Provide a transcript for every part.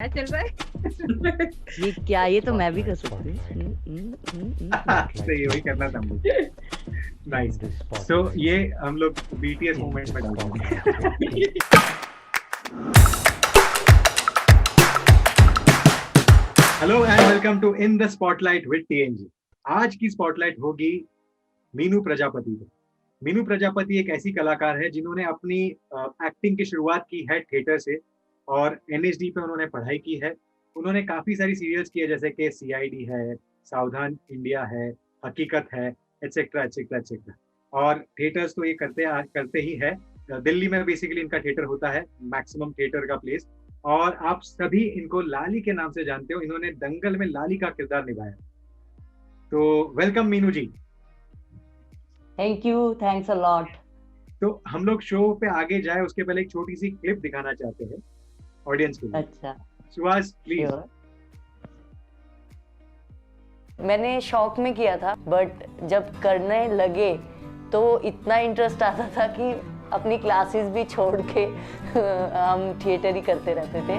क्या चल रहा है? ये क्या, ये तो मैं भी कर सकती सही, वही करना था मुझे। नाइस। सो ये हम लोग बीटीएस मूवमेंट में डाल देंगे। Hello and welcome to in the spotlight with TNG. आज की स्पॉटलाइट होगी मीनू प्रजापति पे। मीनू प्रजापति एक ऐसी कलाकार है जिन्होंने अपनी एक्टिंग की शुरुआत की है थिएटर से और एनएसडी पे उन्होंने पढ़ाई की है। उन्होंने काफी सारी सीरियल्स की है जैसे कि सीआईडी है, सावधान इंडिया है, हकीकत है, एटसेट्रा एटसेट्रा एटसेट्रा। और थिएटर्स तो ये करते ही है। दिल्ली में बेसिकली इनका थिएटर होता है, मैक्सिमम थिएटर का प्लेस। और आप सभी इनको लाली के नाम से जानते हो, इन्होंने दंगल में लाली का किरदार निभाया। तो welcome Meenu ji. Thank you, thanks a lot. तो हम लोग शो पे आगे जाए उसके पहले एक छोटी सी क्लिप दिखाना चाहते हैं ऑडियंस के लिए। अच्छा, सुहास प्लीज। श्योर। मैंने शौक में किया था, बट जब करने लगे तो इतना इंटरेस्ट आता था कि अपनी क्लासेस भी छोड़ के हम थिएटर ही करते रहते थे।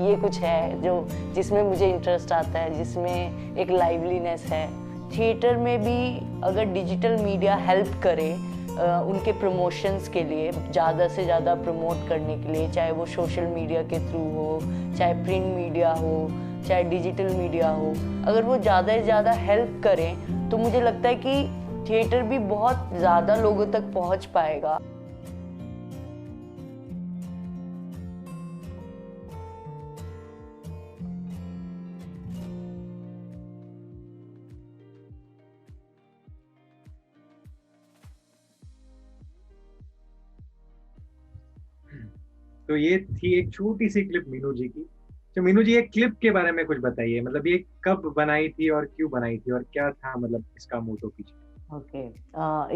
ये कुछ है जो जिसमें मुझे इंटरेस्ट आता है, जिसमें एक लाइवलीनेस है। थिएटर में भी अगर डिजिटल मीडिया हेल्प करे उनके प्रमोशंस के लिए, ज़्यादा से ज़्यादा प्रमोट करने के लिए, चाहे वो सोशल मीडिया के थ्रू हो, चाहे प्रिंट मीडिया हो, चाहे डिजिटल मीडिया हो, अगर वो ज़्यादा से ज़्यादा हेल्प करें तो मुझे लगता है कि थिएटर भी बहुत ज़्यादा लोगों तक पहुंच पाएगा। तो ये थी एक छोटी सी क्लिप मीनू जी की। तो मीनू जी, एक क्लिप के बारे में कुछ बताइए, मतलब ये कब बनाई थी और क्यों बनाई थी और क्या था मतलब इसका मोटो पीछे। ओके,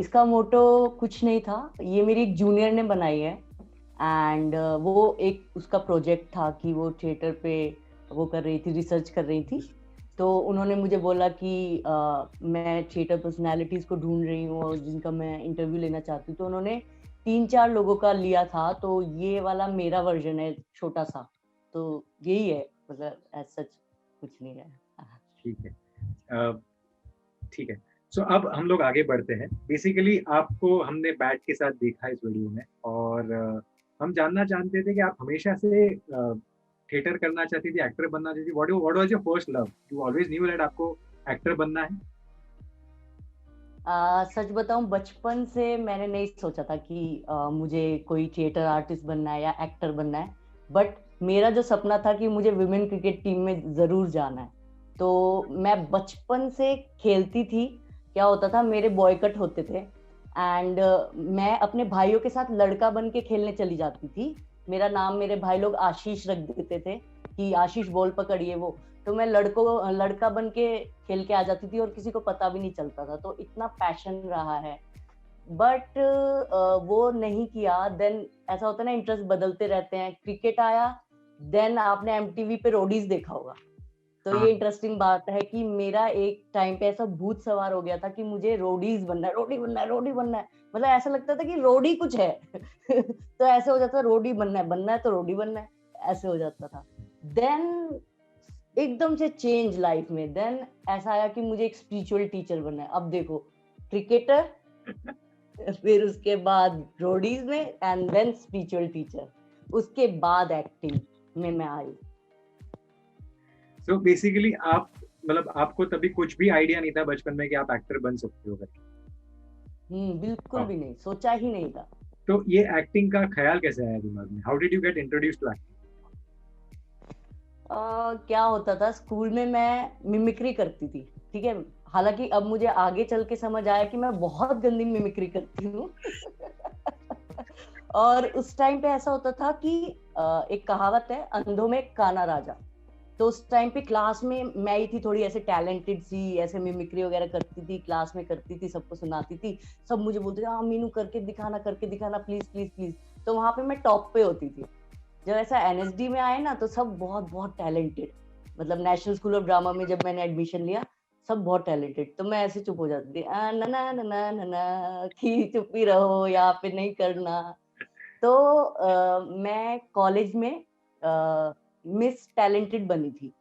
इसका मोटो कुछ नहीं था, ये मेरी एक जूनियर ने बनाई है। एंड वो एक उसका प्रोजेक्ट था कि वो थिएटर पे वो कर रही थी, रिसर्च कर रही थी। तो उन्होंने मुझे बोला कि मैं थिएटर पर्सनालिटीज को ढूंढ रही हूँ और जिनका मैं इंटरव्यू लेना चाहती हूँ। तो उन्होंने 3-4 लोगों का लिया था, तो ये वाला मेरा वर्जन है, छोटा सा। तो यही है, मतलब एज सच कुछ नहीं है। ठीक है, ठीक है। सो अब हम लोग आगे बढ़ते हैं। बेसिकली आपको हमने बैट के साथ देखा इस वीडियो में और हम जानना चाहते थे कि आप हमेशा से थिएटर करना चाहती थी, एक्टर बनना चाहती थी। What was your first love? You always knew that आपको एक्टर बनना है? सच बताऊं, बचपन से मैंने नहीं सोचा था कि मुझे कोई थिएटर आर्टिस्ट बनना है या एक्टर बनना है। बट मेरा जो सपना था कि मुझे विमेन क्रिकेट टीम में जरूर जाना है। तो मैं बचपन से खेलती थी। क्या होता था, मेरे बॉयकट होते थे एंड मैं अपने भाइयों के साथ लड़का बन के खेलने चली जाती थी। मेरा नाम मेरे भाई लोग आशीष रख देते थे कि आशीष बॉल पकड़िए वो। तो मैं लड़का बन के खेल के आ जाती थी और किसी को पता भी नहीं चलता था। तो इतना पैशन रहा है। बट वो नहीं किया। देन ऐसा होता है ना, इंटरेस्ट बदलते रहते हैं। क्रिकेट आया, देन आपने एमटीवी पे रोडीज देखा होगा। तो हाँ। ये इंटरेस्टिंग बात है कि मेरा एक टाइम पे ऐसा भूत सवार हो गया था कि मुझे रोडीज बनना है, रोडी बनना है, रोडी बनना है। मतलब ऐसा लगता था कि रोडी कुछ है। तो ऐसे हो जाता था, रोडी बनना है तो रोडी बनना है, ऐसे हो जाता था। देन एकदम से चेंज लाइफ में। देन ऐसा आया कि मुझे एक स्पिरिचुअल टीचर बनना है। अब देखो, क्रिकेटर, फिर उसके बाद रोडीज में, एंड देन स्पिरिचुअल टीचर, उसके बाद एक्टिंग में मैं आई। सो बेसिकली आप, मतलब आपको तभी कुछ भी आइडिया नहीं था बचपन में कि आप एक्टर बन सकते हो करके? बिल्कुल भी नहीं, सोचा ही नहीं था। तो ये एक्टिंग का ख्याल कैसे आया दिमाग में? How did you get introduced to acting? क्या होता था, स्कूल में मैं मिमिक्री करती थी। ठीक है, हालांकि अब मुझे आगे चल के समझ आया कि मैं बहुत गंदी मिमिक्री करती हूँ। और उस टाइम पे ऐसा होता था कि एक कहावत है, अंधों में काना राजा। तो उस टाइम पे क्लास में मैं ही थी थोड़ी ऐसे टैलेंटेड सी, ऐसे मिमिक्री वगैरह करती थी, क्लास में करती थी, सबको सुनाती थी। सब मुझे बोलते थे, हाँ मीनू करके दिखाना प्लीज प्लीज प्लीज। तो वहां पे मैं टॉप पे होती थी। जब ऐसा एनएसडी में आए ना, तो सब बहुत बहुत टैलेंटेड, मतलब नेशनल स्कूल ऑफ ड्रामा में जब मैंने एडमिशन लिया, सब बहुत टैलेंटेड। तो मैं ऐसे चुप हो जाती थी, ना ना ना ना ना ना कि चुप ही रहो, यहाँ पे नहीं करना। तो मैं कॉलेज में मिस टैलेंटेड बनी थी।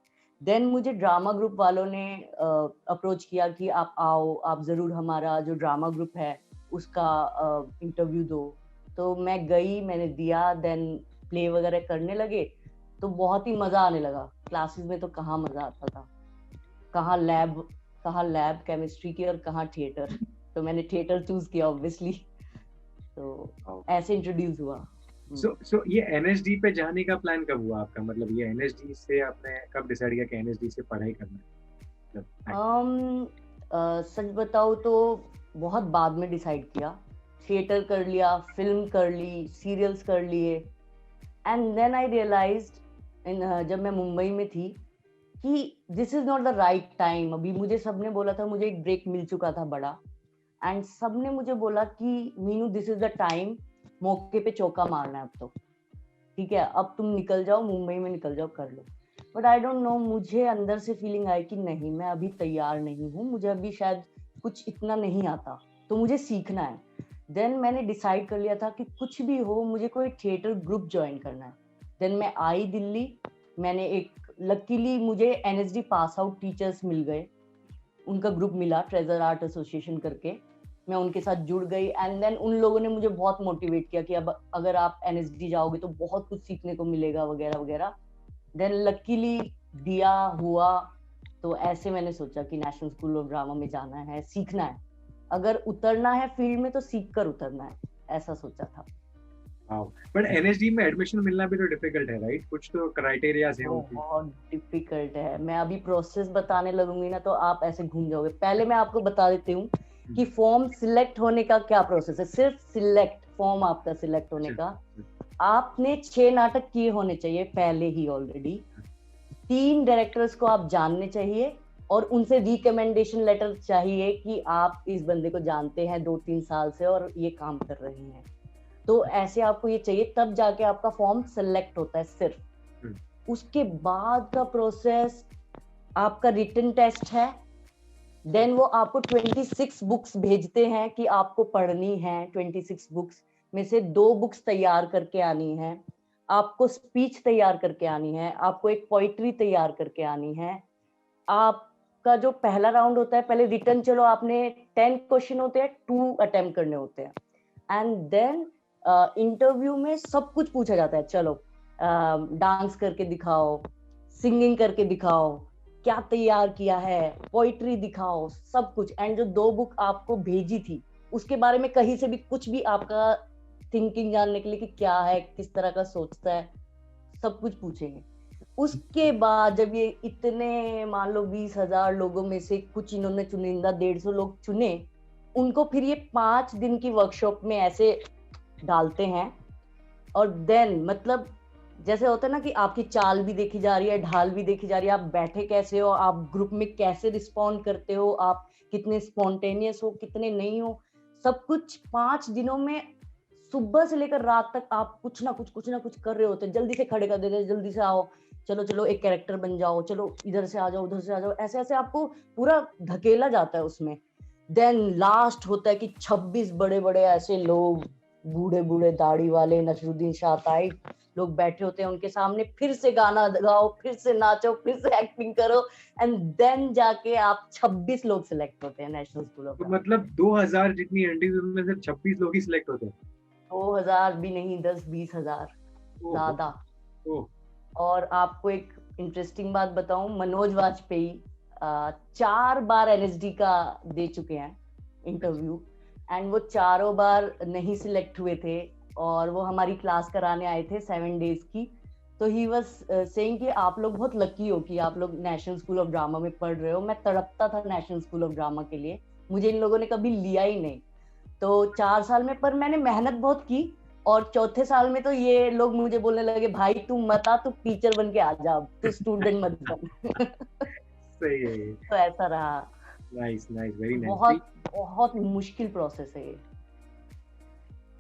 देन मुझे ड्रामा ग्रुप वालों ने अप्रोच किया कि आप आओ, आप जरूर हमारा जो ड्रामा ग्रुप है उसका इंटरव्यू दो। तो मैं गई, मैंने दिया, देन प्ले वगैरह करने लगे तो बहुत ही मजा आने लगा। क्लासेस में तो कहाँ मजा आता था, कहाँ लैब केमिस्ट्री की और कहाँ थिएटर। तो मैंने थिएटर चूज किया ऑब्वियसली। तो ऐसे इंट्रोड्यूस हुआ। सो ये एनएसडी पे जाने का प्लान कब हुआ आपका? मतलब ये एनएसडी से आपने कब डिसाइड किया कि एनएसडी से पढ़ाई करना है? सच बताओ तो बहुत बाद में डिसाइड किया। थिएटर कर लिया, फिल्म कर ली, सीरियल्स कर लिए, एंड देन आई रियलाइज्ड जब मैं मुंबई में थी कि this is not the right time. अभी मुझे सबने बोला था, मुझे एक ब्रेक मिल चुका था बड़ा, एंड सबने मुझे बोला कि Meenu this is the time, मौके पे चौका मारना है अब तो, ठीक है, अब तुम निकल जाओ, मुंबई में निकल जाओ, कर लो। बट आई डोंट नो, मुझे अंदर से फीलिंग आई कि नहीं, मैं अभी तैयार नहीं हूँ, मुझे अभी शायद कुछ इतना नहीं आता, तो मुझे सीखना है। देन मैंने डिसाइड कर लिया था कि कुछ भी हो मुझे कोई थिएटर ग्रुप ज्वाइन करना है। देन मैं आई दिल्ली, मैंने एक लकीली मुझे एनएसडी पास आउट टीचर्स मिल गए, उनका ग्रुप मिला ट्रेजर आर्ट एसोसिएशन करके, मैं उनके साथ जुड़ गई, एंड देन उन लोगों ने मुझे बहुत मोटिवेट किया कि अब अगर आप एनएसडी जाओगे तो बहुत कुछ सीखने को मिलेगा वगैरह वगैरह। देन लकीली दिया हुआ, तो ऐसे मैंने सोचा कि नेशनल स्कूल ऑफ ड्रामा में जाना है, सीखना है, अगर उतरना है फील्ड में तो सीख कर उतरना है, ऐसा सोचा था। बट एनएसडी में एडमिशन मिलना भी तो डिफिकल्ट है, राइट? कुछ तो क्राइटेरिया है उनके। बहुत डिफिकल्ट है। मैं अभी प्रोसेस बताने लगूंगी ना तो आप ऐसे घूम जाओगे। पहले मैं आपको बता देती हूँ कि फॉर्म सिलेक्ट होने का क्या प्रोसेस है। सिर्फ सिलेक्ट फॉर्म आपका सिलेक्ट होने का, आपने 6 नाटक किए होने चाहिए पहले ही ऑलरेडी, 3 डायरेक्टर्स को आप जानने चाहिए और उनसे रिकमेंडेशन लेटर चाहिए कि आप इस बंदे को जानते हैं 2-3 साल से और ये काम कर रहे हैं। तो ऐसे आपको ये चाहिए, तब जाके आपका फॉर्म सिलेक्ट होता है सिर्फ। उसके बाद का प्रोसेस आपका रिटन टेस्ट है। देन वो आपको 26 बुक्स भेजते हैं कि आपको पढ़नी है। 26 बुक्स में से 2 बुक्स तैयार करके आनी है, आपको स्पीच तैयार करके आनी है, आपको एक पोइट्री तैयार करके आनी है। आपका जो पहला राउंड होता है, पहले रिटन, चलो आपने 10 क्वेश्चन होते हैं, 2 अटेम्प्ट करने होते हैं, एंड देन इंटरव्यू में सब कुछ पूछा जाता है। चलो डांस करके दिखाओ, सिंगिंग करके दिखाओ, क्या तैयार किया है, पोइट्री दिखाओ, सब कुछ। एंड जो 2 बुक आपको भेजी थी उसके बारे में कहीं से भी कुछ भी आपका थिंकिंग जानने के लिए कि क्या है, किस तरह का सोचता है, सब कुछ पूछेंगे। उसके बाद जब ये इतने मान लो 20,000 लोगों में से कुछ इन्होंने चुनिंदा 150 लोग चुने, उनको फिर ये 5 दिन की वर्कशॉप में ऐसे डालते हैं। और देन मतलब जैसे होता है ना कि आपकी चाल भी देखी जा रही है, ढाल भी देखी जा रही है, आप बैठे कैसे हो, आप ग्रुप में कैसे रिस्पॉन्ड करते हो, आप कितने स्पॉन्टेनियस हो, कितने नहीं हो, सब कुछ 5 दिनों में सुबह से लेकर रात तक आप कुछ ना कुछ कर रहे होते। जल्दी से खड़े कर देते, जल्दी से आओ, चलो एक कैरेक्टर बन जाओ, चलो इधर से आ जाओ, उधर से आ जाओ, ऐसे ऐसे आपको पूरा धकेला जाता है उसमें। देन लास्ट होता है कि 26 बड़े बड़े ऐसे लोग, बूढ़े बूढ़े दाढ़ी वाले नसरुद्दीन शाह टाइप लोग बैठे होते हैं, उनके सामने फिर से गाना गाओ, फिर से नाचो, फिर से एक्टिंग करो, एंड देन जाके आप 26 लोग सिलेक्ट होते हैं नेशनल स्कूल ऑफ। मतलब 2000 जितनी एंट्रीज में सिर्फ 26 लोग ही सिलेक्ट होते हैं? 2000 भी नहीं, 10-20 हजार ज्यादा। और आपको एक इंटरेस्टिंग बात बताऊं, मनोज वाजपेयी 4 बार एनएसडी का दे चुके हैं इंटरव्यू, एंड वो 4 बार नहीं सिलेक्ट हुए थे, और वो हमारी क्लास कराने आए थे 7 डेज की। तो ही वाज सेइंग कि आप लोग बहुत लकी हो कि आप लोग नेशनल स्कूल ऑफ ड्रामा में पढ़ रहे हो। मैं तड़पता था नेशनल स्कूल ऑफ ड्रामा के लिए, मुझे इन लोगों ने कभी लिया ही नहीं। तो 4 साल में पर मैंने मेहनत बहुत की, और चौथे साल में तो ये लोग मुझे बोलने लगे, भाई तू मत आ, तू टीचर बन के आ जा, तू स्टूडेंट मत बन। सही है। तो ऐसा रहा। Nice, very nice. बहुत मुश्किल प्रोसेस है ये।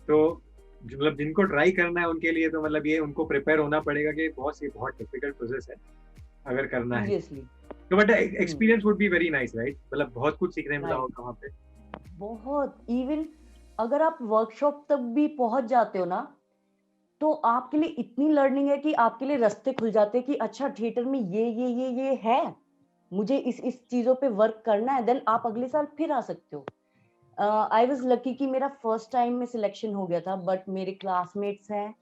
तो मतलब जिनको ट्राई करना है उनके लिए तो मतलब ये उनको प्रिपेयर होना पड़ेगा कि बहुत डिफिकल्ट प्रोसेस है अगर करना है तो। But experience would be very nice, right? मतलब बहुत कुछ सीखने मिला होगा वहाँ पे। बहुत। इवन अगर आप वर्कशॉप तक भी पहुंच जाते हो ना, तो आपके लिए इतनी लर्निंग है कि आपके लिए रास्ते खुल जाते हैं कि अच्छा थिएटर में ये है, मुझे इस चीजों पे वर्क करना है, देन आप अगले साल फिर आ सकते हो। आई वाज लकी कि मेरा फर्स्ट टाइम में सिलेक्शन हो गया था, बट मेरे क्लासमेट्स हैं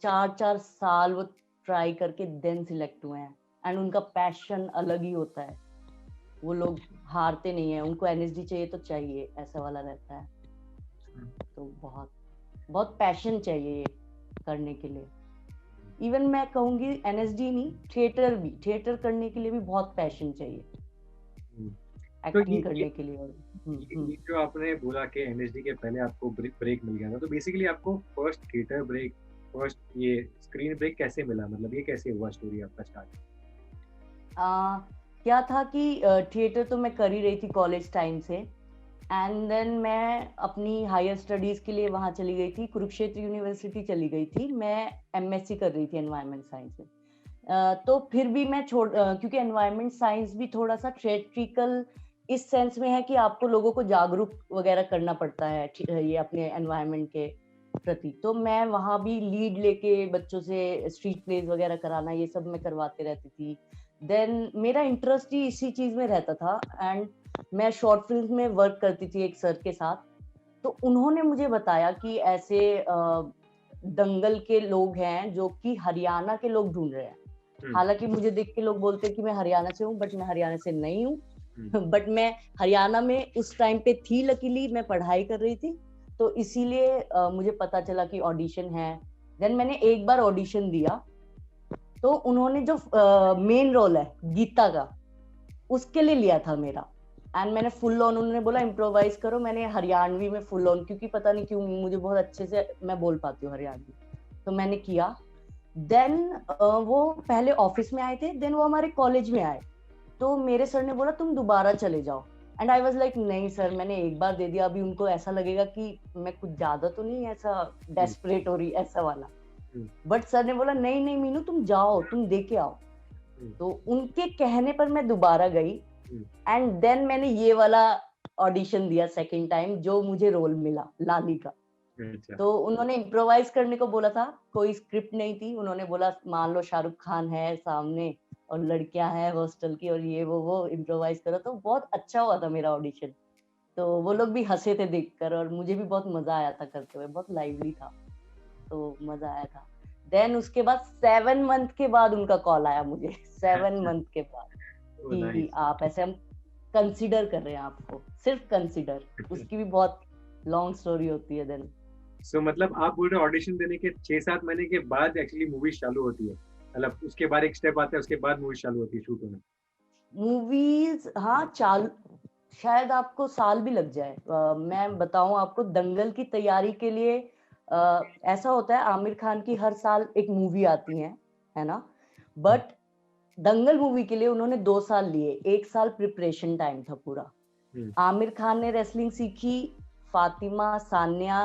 4 साल वो ट्राई करके देन सिलेक्ट हुए हैं, एंड उनका पैशन अलग ही होता है, वो लोग हारते नहीं है, उनको एनएसडी चाहिए तो चाहिए, ऐसा वाला रहता है। तो बहुत बहुत पैशन चाहिए ये करने के लिए। इवन मैं कहूंगी एनएसडी नहीं, थिएटर भी, थिएटर करने के लिए भी बहुत पैशन चाहिए, एक्टिंग करने के लिए। ये जो आपने बोला कि एनएसडी के पहले आपको ब्रेक मिल गया था, तो बेसिकली आपको फर्स्ट थिएटर ब्रेक, फर्स्ट ये स्क्रीन ब्रेक कैसे मिला, मतलब ये कैसे हुआ स्टोरी आपका स्टार्ट? क्या था कि थिएटर तो मैं कर ही रही थी कॉलेज टाइम से, एंड देन मैं अपनी हायर स्टडीज के लिए वहां चली गई थी, कुरुक्षेत्र यूनिवर्सिटी चली गई थी। मैं एमएससी कर रही थी एनवायरमेंट साइंस में। तो फिर भी मैं क्योंकि एनवायरमेंट साइंस भी थोड़ा सा थिएट्रिकल इस सेंस में है कि आपको लोगों को जागरूक वगैरह करना पड़ता है ये अपने एनवायरमेंट के प्रति। तो मैं वहां भी लीड लेके बच्चों से स्ट्रीट प्लेज वगैरह कराना, ये सब मैं करवाते रहती थी। देन मेरा इंटरेस्ट ही इसी चीज में रहता था, एंड मैं शॉर्ट फिल्म में वर्क करती थी एक सर के साथ। तो उन्होंने मुझे बताया कि ऐसे दंगल के लोग हैं जो कि हरियाणा के लोग ढूंढ रहे हैं। हालांकि मुझे देख के लोग बोलते हैं कि मैं हरियाणा से हूँ, बट मैं हरियाणा से नहीं हूँ। बट मैं हरियाणा में उस टाइम पे थी, लकीली मैं पढ़ाई कर रही थी, तो इसीलिए मुझे पता चला कि ऑडिशन है। देन मैंने एक बार ऑडिशन दिया, तो उन्होंने जो मेन रोल है गीता का, उसके लिए लिया था मेरा, एंड मैंने फुल ऑन, उन्होंने बोला इम्प्रोवाइज करो, मैंने हरियाणवी में फुल ऑन, क्योंकि पता नहीं क्यों मुझे बहुत अच्छे से मैं बोल पाती हूँ हरियाणवी, तो मैंने किया। देन वो पहले ऑफिस में आए थे, देन वो हमारे कॉलेज में आए, तो मेरे सर ने बोला तुम दोबारा चले जाओ, एंड आई वाज लाइक नहीं सर, मैंने एक बार दे दिया, अभी उनको ऐसा लगेगा कि मैं कुछ ज्यादा तो नहीं ऐसा डेस्परेट हो रही, ऐसा वाला। बट सर ने बोला नहीं नहीं मीनू, तुम जाओ, तुम दे के आओ। तो उनके कहने पर मैं दोबारा गई, एंड देन मैंने ये वाला ऑडिशन दिया सेकंड टाइम, जो मुझे रोल मिला लाली का। तो उन्होंने इम्प्रोवाइज करने को बोला था, कोई स्क्रिप्ट नहीं थी, उन्होंने बोला मान लो शाहरुख खान है सामने और लड़कियां हैं हॉस्टल की और ये वो इम्प्रोवाइज करो। तो बहुत अच्छा हुआ था मेरा ऑडिशन, तो वो लोग भी हंसे थे देखकर, और मुझे भी बहुत मजा आया था करते हुए, बहुत लाइवली था, तो मजा आया था। देन उसके बाद 7 मंथ के बाद उनका कॉल आया मुझे, 7 मंथ के बाद कि आप ऐसे, हम कंसीडर कर रहे हैं आपको, सिर्फ कंसीडर, उसकी भी बहुत लॉन्ग स्टोरी होती है। देन सो मतलब आप बोल रहे ऑडिशन देने के 6-7 महीने के बाद एक्चुअली मूवी चालू होती है, मतलब उसके बाद एक स्टेप आता है, उसके बाद मूवी चालू होती है शूट होना? मूवीज हाँ चालू, शायद आपको साल भी लग जाए। मैं बताऊं आपको, दंगल की तैयारी के लिए ऐसा होता है, आमिर खान की हर साल एक मूवी आती है ना, बट दंगल मूवी के लिए उन्होंने 2 साल लिए, 1 साल प्रिपरेशन टाइम था पूरा। आमिर खान ने रेसलिंग सीखी, Fatima, Sanya,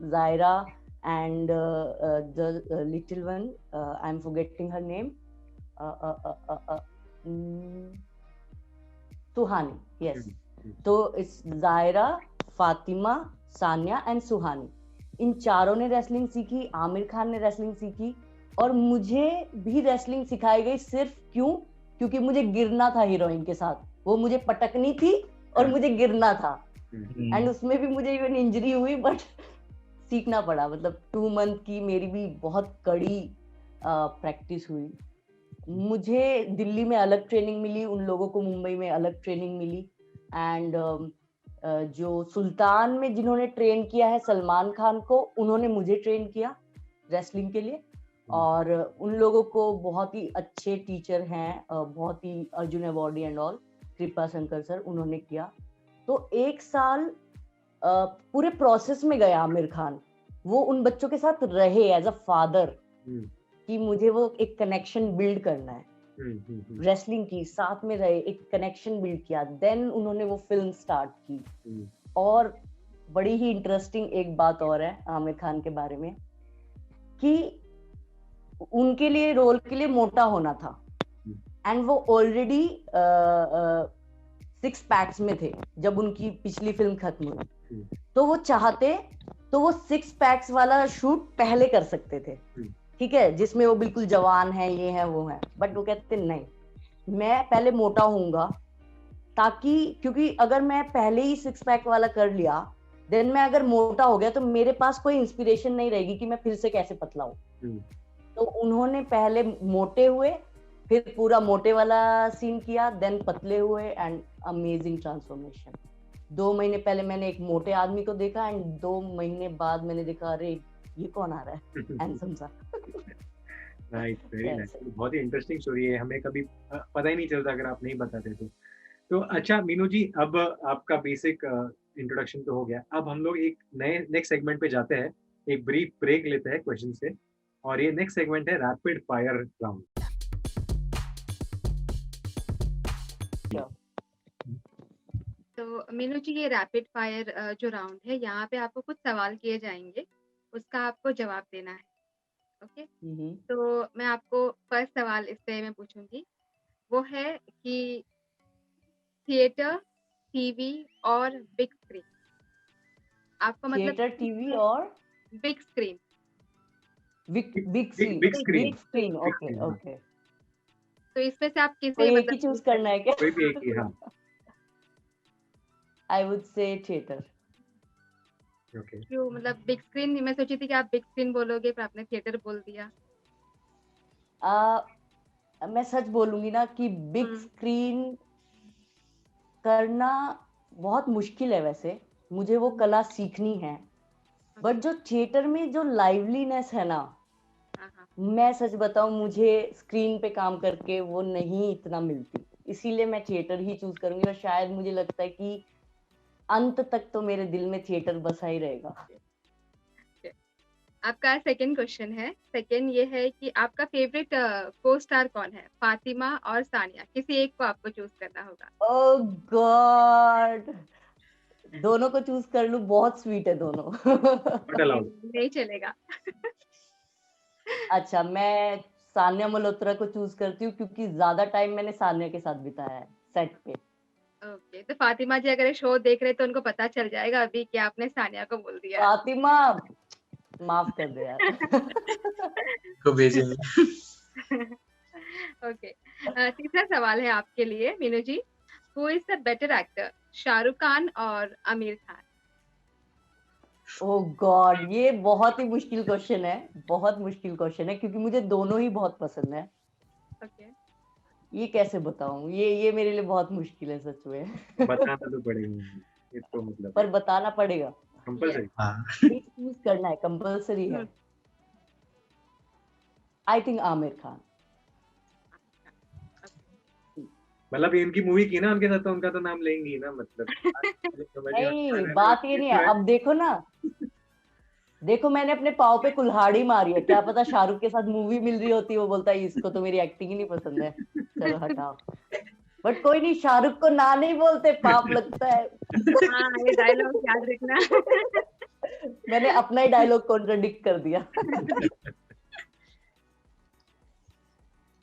Zaira and the little one, I am forgetting her name, Suhani, yes. तो इस जायरा, फातिमा, सान्या एंड सुहानी, इन चारों ने रेसलिंग सीखी, आमिर खान ने रेसलिंग सीखी, और मुझे भी रेसलिंग सिखाई गई। सिर्फ क्योंकि मुझे गिरना था हीरोइन के साथ, वो मुझे पटकनी थी और मुझे गिरना था, एंड उसमें भी मुझे इवन इंजरी हुई, बट सीखना पड़ा। मतलब 2 मंथ की मेरी भी बहुत कड़ी प्रैक्टिस हुई। मुझे दिल्ली में अलग ट्रेनिंग मिली, उन लोगों को मुंबई में अलग ट्रेनिंग मिली, एंड जो सुल्तान में जिन्होंने ट्रेन किया है सलमान खान को, उन्होंने मुझे ट्रेन किया रेसलिंग के लिए। और उन लोगों को बहुत ही अच्छे टीचर हैं, बहुत ही अर्जुन अवार्डी एंड ऑल, कृपा शंकर सर, उन्होंने किया। तो 1 साल पूरे प्रोसेस में गया आमिर खान, वो उन बच्चों के साथ रहे एज अ फादर, कि मुझे वो एक कनेक्शन बिल्ड करना है, रेसलिंग की साथ में रहे, एक कनेक्शन बिल्ड किया। देन उन्होंने वो फिल्म स्टार्ट की। और बड़ी ही इंटरेस्टिंग एक बात और है आमिर खान के बारे में, कि उनके लिए रोल के लिए मोटा होना था, एंड वो ऑलरेडी 6 पैक्स में थे जब उनकी पिछली फिल्म खत्म हुई। तो वो चाहते तो वो 6 पैक्स वाला शूट पहले कर सकते थे, ठीक है, जिसमें वो बिल्कुल जवान है, ये है वो है, बट वो कहते नहीं, मैं पहले मोटा होऊंगा, ताकि क्योंकि अगर मैं पहले ही सिक्स पैक वाला कर लिया, देन मैं अगर मोटा हो गया तो मेरे पास कोई इंस्पिरेशन नहीं रहेगी कि मैं फिर से कैसे पतला हूँ। तो उन्होंने पहले मोटे हुए, फिर पूरा मोटे वाला सीन किया, देन पतले हुए, एंड अमेजिंग ट्रांसफॉर्मेशन। 2 महीने पहले मैंने एक मोटे आदमी को देखा, एंड 2 महीने बाद मैंने देखा, अरे ये कौन आ रहा है, हैंडसम सा। Nice, very nice. बहुत ही इंटरेस्टिंग स्टोरी है, हमें कभी पता ही नहीं चलता अगर आप नहीं बताते तो अच्छा मीनू जी, अब आपका बेसिक इंट्रोडक्शन तो हो गया, अब हम लोग एक नए नेक्स्ट सेगमेंट पे जाते हैं, एक ब्रीफ ब्रेक लेते हैं क्वेश्चन से, और ये नेक्स्ट सेगमेंट है रैपिड फायर राउंड। तो मीनू जी, ये रैपिड फायर जो राउंड है, यहाँ पे आपको कुछ सवाल किए जाएंगे, उसका आपको जवाब देना है। ओके, तो मैं आपको फर्स्ट सवाल इस पे मैं पूछूंगी, वो है कि थिएटर, टीवी और बिग स्क्रीन, आपको मतलब थिएटर, टीवी और big screen, big screen. Big screen, Big okay screen, हाँ। ओके। तो इसमें से आप किसे कोई एक ही मतलब चूज करना है क्या? कोई भी एक ही, हाँ। आई वुड से थिएटर। ओके, क्यों, मतलब बिग स्क्रीन? मैं सोची थी कि आप बिग स्क्रीन बोलोगे, पर आपने थिएटर बोल दिया। मैं सच बोलूंगी ना कि बिग स्क्रीन करना बहुत मुश्किल है, वैसे मुझे वो कला सीखनी है, बट जो थिएटर में जो लाइवलीनेस है ना, हाँ हाँ, मैं सच बताऊं, मुझे स्क्रीन पे काम करके वो नहीं इतना मिलती, इसीलिए मैं थिएटर ही चूज करूंगी, और शायद मुझे लगता है कि अंत तक तो मेरे दिल में थिएटर बसा ही रहेगा। आपका सेकंड क्वेश्चन है, सेकंड ये है कि आपका फेवरेट को स्टार कौन है, फातिमा और सानिया? किसी एक को आपको चूज करना होगा। ओह गॉड, दोनों को चूज कर लूं? बहुत स्वीट है दोनों। Not allowed. नहीं चलेगा। अच्छा, मैं सान्या मल्होत्रा को चूज करती हूँ, क्योंकि ज्यादा टाइम मैंने सान्या के साथ बिताया है सेट पे। ओके, तो फातिमा जी अगर शो देख रहे तो उनको पता चल जाएगा अभी कि आपने सानिया को बोल दिया। फातिमा, माफ कर दे यार। को भेजेंगे। ओके, तीसरा सवाल है आपके लिए Meenu ji, who is the better actor, Shahrukh Khan और आमिर खान? ओह गॉड, ये बहुत ही मुश्किल क्वेश्चन है, बहुत मुश्किल क्वेश्चन है, क्योंकि मुझे दोनों ही बहुत पसंद है। ओके, ये कैसे बताऊं, ये मेरे लिए बहुत मुश्किल है सच में। बताना तो पड़ेगा, ये तो मतलब पर बताना पड़ेगा, कंपलसरी। हाँ, चूज करना है, कंपल्सरी है। I think Aamir Khan. मतलब इनकी मूवी की ना उनके साथ, तो उनका तो नाम लेंगी ना, मतलब नहीं, बात ये नहीं है, अब देखो ना, देखो मैंने अपने पाव पे कुल्हाड़ी मारी है, क्या पता शाहरुख के साथ मूवी मिल रही होती, वो बोलता है इसको तो मेरी एक्टिंग ही नहीं पसंद है, चलो हटाओ। बट कोई नहीं, शाहरुख को ना नहीं बोलते, पाप लगता है। हाँ, ये डायलॉग याद रखना। मैंने अपना ही डायलॉग कॉन्ट्रडिक्ट कर दिया।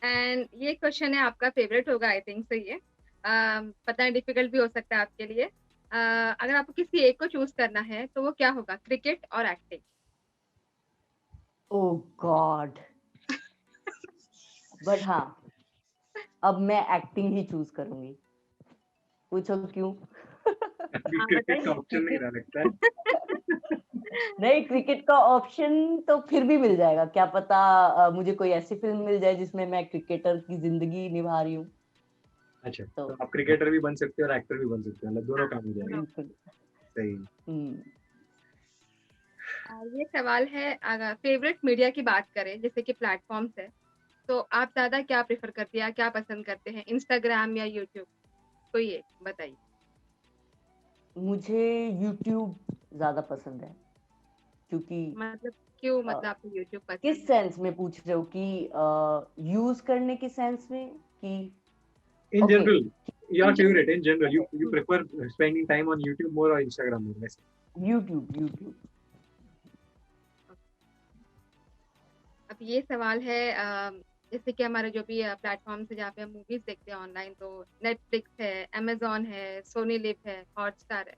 एंड ये क्वेश्चन है आपका फेवरेट होगा, आई थिंक सही है। पता नहीं, डिफिकल्ट भी हो सकता है आपके लिए। अगर आपको किसी एक को चूज करना है तो वो क्या होगा, क्रिकेट और एक्टिंग? ओह गॉड, बट हाँ, अब मैं एक्टिंग ही चूज करूंगी। पूछो क्यों? क्रिकेट का ऑप्शन नहीं रहा लगता है। नहीं, क्रिकेट का ऑप्शन तो फिर भी मिल जाएगा, क्या पता मुझे कोई ऐसी फिल्म मिल जाए जिसमें मैं क्रिकेटर की जिंदगी निभा रही हूँ। अच्छा, तो तो आप क्रिकेटर भी बन सकते हो और एक्टर भी बन सकते हो, मतलब दोनों काम हो जाएगा। बिल्कुल सही। ये सवाल है, अगर फेवरेट मीडिया की बात करें, जैसे कि प्लेटफॉर्म्स है, तो आप ज्यादा क्या प्रेफर करते हैं, क्या पसंद करते हैं, इंस्टाग्राम या यूट्यूब? कोई एक बताइए। मुझे यूट्यूब ज्यादा पसंद है, क्योंकि मतलब क्यों, मतलब आपको यूट्यूब पसंद किस है? सेंस में पूछ रहे हो, कि यूज करने के सेंस में, कि In Okay. general, your In general. favorite, in general, you prefer spending time on YouTube more or Instagram more? वैसे? यूट्यूब। अब ये सवाल है, जैसे कि हमारे जो भी प्लेटफॉर्म्स है जहाँ पे हम मूवीज देखते हैं ऑनलाइन, तो नेटफ्लिक्स है, अमेजोन है, सोनी लिव है, हॉटस्टार है,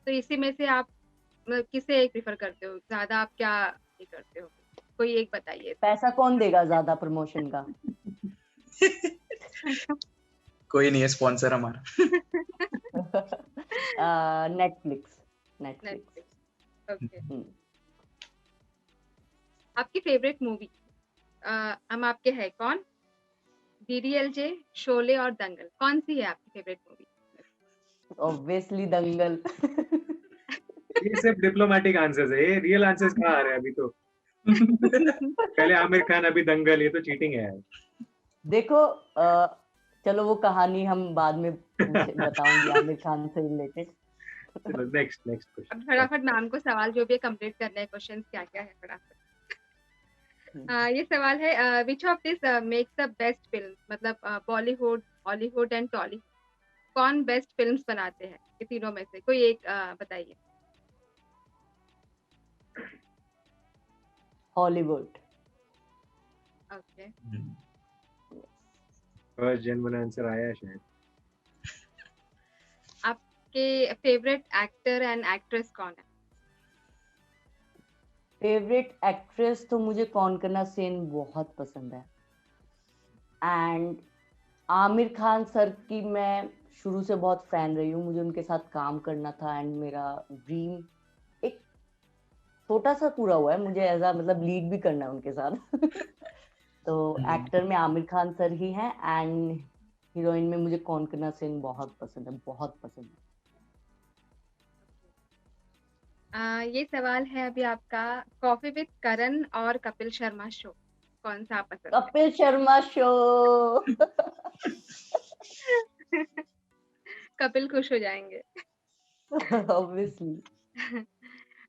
तो इसी में से आप मतलब किसे एक प्रेफर करते हो ज्यादा, आप क्या ये करते हो, कोई एक बताइए। पैसा कौन देगा ज्यादा प्रमोशन का? कोई नहीं है स्पॉन्सर हमारा। नेटफ्लिक्स। Netflix, okay. आपकी फेवरेट मूवी? हम आपके है कौन, DDLJ, शोले और दंगल, कौन सी है आपकी फेवरेट मूवी? ऑब्वियसली दंगल। ये सिर्फ डिप्लोमेटिक आंसर्स है, ये रियल आंसर्स कहाँ आ रहे हैं अभी तो। पहले आमिर खान, अभी दंगल, ये तो चीटिंग है यार। देखो चलो वो कहानी हम बाद में बताऊंगी आमिर खान से रिलेटेड। चलो नेक्स्ट क्वेश्चन। अब फटाफट मैम को सवाल जो भी कंप्लीट करने हैं, क्वेश्चंस क्या क्या है फटाफट। ये सवाल है, which of this makes the best film, मतलब बॉलीवुड, हॉलीवुड एंड टॉलीवुड, कौन बेस्ट फिल्म्स बनाते हैं ये तीनों में से? कोई एक बताइए। Hollywood. Okay, first genuine answer आया है शायद। आपके फेवरेट एक्टर एंड एक्ट्रेस कौन है? फेवरेट एक्ट्रेस तो मुझे कौनकना सेन बहुत पसंद है, एंड आमिर खान सर की मैं शुरू से बहुत फैन रही हूँ। मुझे उनके साथ काम करना था एंड मेरा ड्रीम एक छोटा सा पूरा हुआ है। मुझे एज अ मतलब लीड भी करना है उनके साथ। तो एक्टर में आमिर खान सर ही हैं, एंड हीरोइन में मुझे कौनकना सेन बहुत पसंद है, बहुत पसंद है। ये सवाल है अभी आपका, कॉफी विद करण और कपिल शर्मा शो, कौन सा पसंद है? कपिल शर्मा शो। कपिल खुश हो जाएंगे। ऑब्वियसली।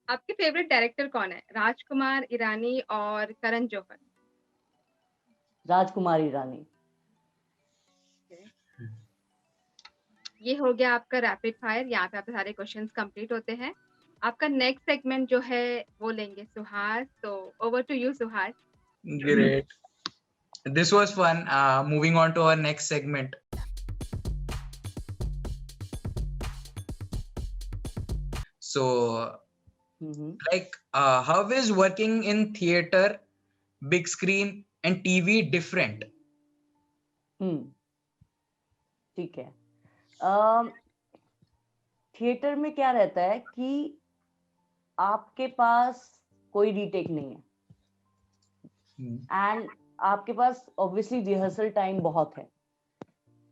आपके फेवरेट डायरेक्टर कौन है, राजकुमार ईरानी और करण जौहर? राजकुमार ईरानी। ये हो गया आपका रैपिड फायर, यहाँ पे आपके सारे क्वेश्चंस कंप्लीट होते हैं। आपका नेक्स्ट सेगमेंट जो है वो लेंगे सुहास, तो over to you Suhas. Great. This was fun. Moving on to our next segment. So, like, how is working in theater, big screen, and TV different? ठीक है। थिएटर में क्या रहता है कि आपके पास कोई रीटेक नहीं है, एंड आपके पास ऑब्वियसली रिहर्सल टाइम बहुत है।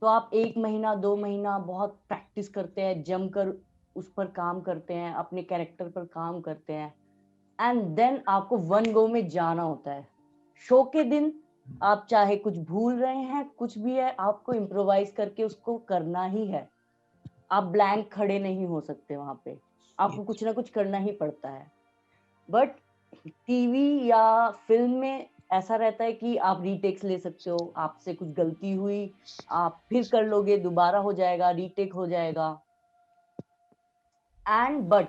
तो आप 1 महीना 2 महीना बहुत प्रैक्टिस करते हैं, जमकर उस पर काम करते हैं, अपने कैरेक्टर पर काम करते हैं, एंड देन आपको वन गो में जाना होता है। शो के दिन आप चाहे कुछ भूल रहे हैं, कुछ भी है, आपको इम्प्रोवाइज करके उसको करना ही है। आप ब्लैंक खड़े नहीं हो सकते वहां पे, आपको कुछ ना कुछ करना ही पड़ता है। बट टीवी या फिल्म में ऐसा रहता है कि आप रीटेक्स ले सकते हो, आपसे कुछ गलती हुई आप फिर कर लोगे, दोबारा हो जाएगा, रीटेक हो जाएगा। एंड बट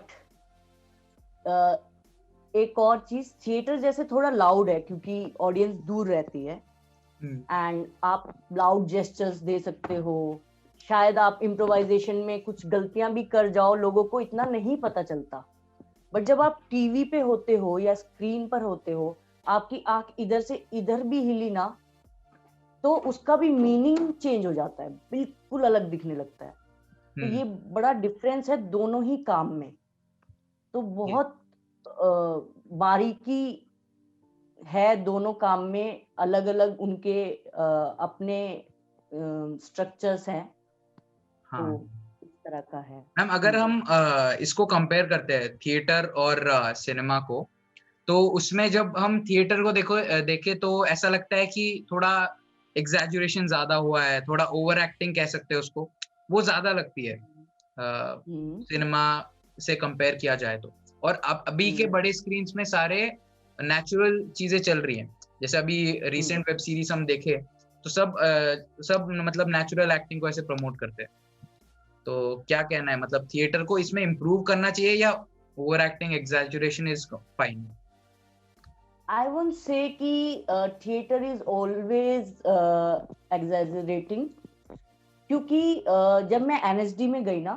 एक और चीज, थिएटर जैसे थोड़ा लाउड है क्योंकि ऑडियंस दूर रहती है, एंड आप लाउड जेस्चर्स दे सकते हो। शायद आप इम्प्रोवाइजेशन में कुछ गलतियां भी कर जाओ, लोगों को इतना नहीं पता चलता। बट जब आप टीवी पे होते हो या स्क्रीन पर होते हो, आपकी आंख इधर से इधर भी हिली ना तो उसका भी मीनिंग चेंज हो जाता है, बिल्कुल अलग दिखने लगता है। तो ये बड़ा डिफरेंस है दोनों ही काम में। तो बहुत बारीकी है दोनों काम में, अलग अलग उनके अपने स्ट्रक्चर्स हैं। हाँ। तो इस तरह का है। मैम अगर हम इसको कंपेयर करते हैं थिएटर और सिनेमा को, तो उसमें जब हम थिएटर को देखे तो ऐसा लगता है कि थोड़ा एग्जैजुरेशन ज्यादा हुआ है, थोड़ा ओवर एक्टिंग कह सकते हैं उसको, वो ज्यादा लगती है सिनेमा से कंपेयर किया जाए तो। और अब अभी के बड़े स्क्रीन में सारे नेचुरल चीजें चल रही हैं। जैसे अभी रिसेंट वेब सीरीज हम देखे तो सब मतलब नेचुरल एक्टिंग को ऐसे प्रमोट करते हैं। तो क्या कहना है, मतलब थिएटर को इसमें इम्प्रूव करना चाहिए या over acting exaggeration is fine? I won't say कि theater is always exaggerating, क्योंकि जब मैं NSD में गई ना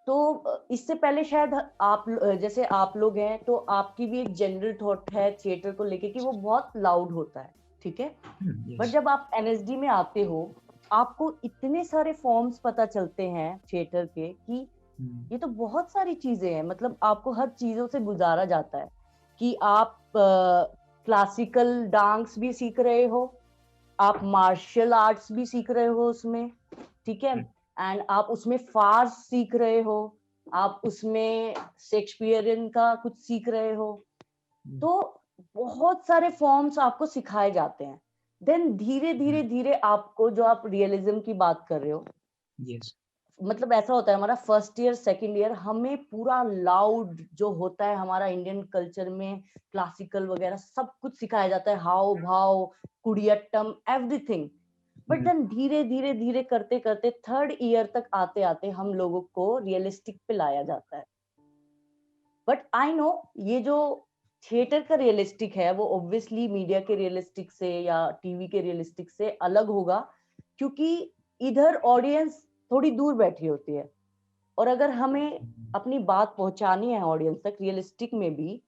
तो इससे पहले शायद आप जैसे आप लोग हैं तो आपकी भी एक जनरल थॉट है थिएटर को लेके कि वो बहुत लाउड होता है, ठीक है। बट जब आप एनएसडी में आते हो आपको इतने सारे फॉर्म्स पता चलते हैं थिएटर के कि ये तो बहुत सारी चीजें हैं, मतलब आपको हर चीजों से गुजारा जाता है कि आप क्लासिकल डांस भी सीख रहे हो, आप मार्शल आर्ट्स भी सीख रहे हो उसमें, ठीक है, एंड आप उसमें फार्स सीख रहे हो, आप उसमें शेक्सपियरियन का कुछ सीख रहे हो, तो बहुत सारे फॉर्म्स आपको सिखाए जाते हैं। देन धीरे धीरे धीरे आपको, जो आप रियलिज्म की बात कर रहे हो, yes. मतलब ऐसा होता है हमारा फर्स्ट ईयर सेकंड ईयर हमें पूरा लाउड जो होता है हमारा इंडियन कल्चर में, क्लासिकल वगैरह सब कुछ सिखाया जाता है, हाव भाव, कुडियट्टम, एवरीथिंग। बट देन धीरे धीरे धीरे करते करते थर्ड ईयर तक आते आते हम लोगों को रियलिस्टिक पे लाया जाता है। बट आई नो ये जो थिएटर का रियलिस्टिक है वो ऑब्वियसली मीडिया के रियलिस्टिक से या टीवी के रियलिस्टिक से अलग होगा, क्योंकि इधर ऑडियंस थोड़ी दूर बैठी होती है, और अगर हमें अपनी बात पहुंचानी है ऑडियंस तक रियलिस्टिक में भी,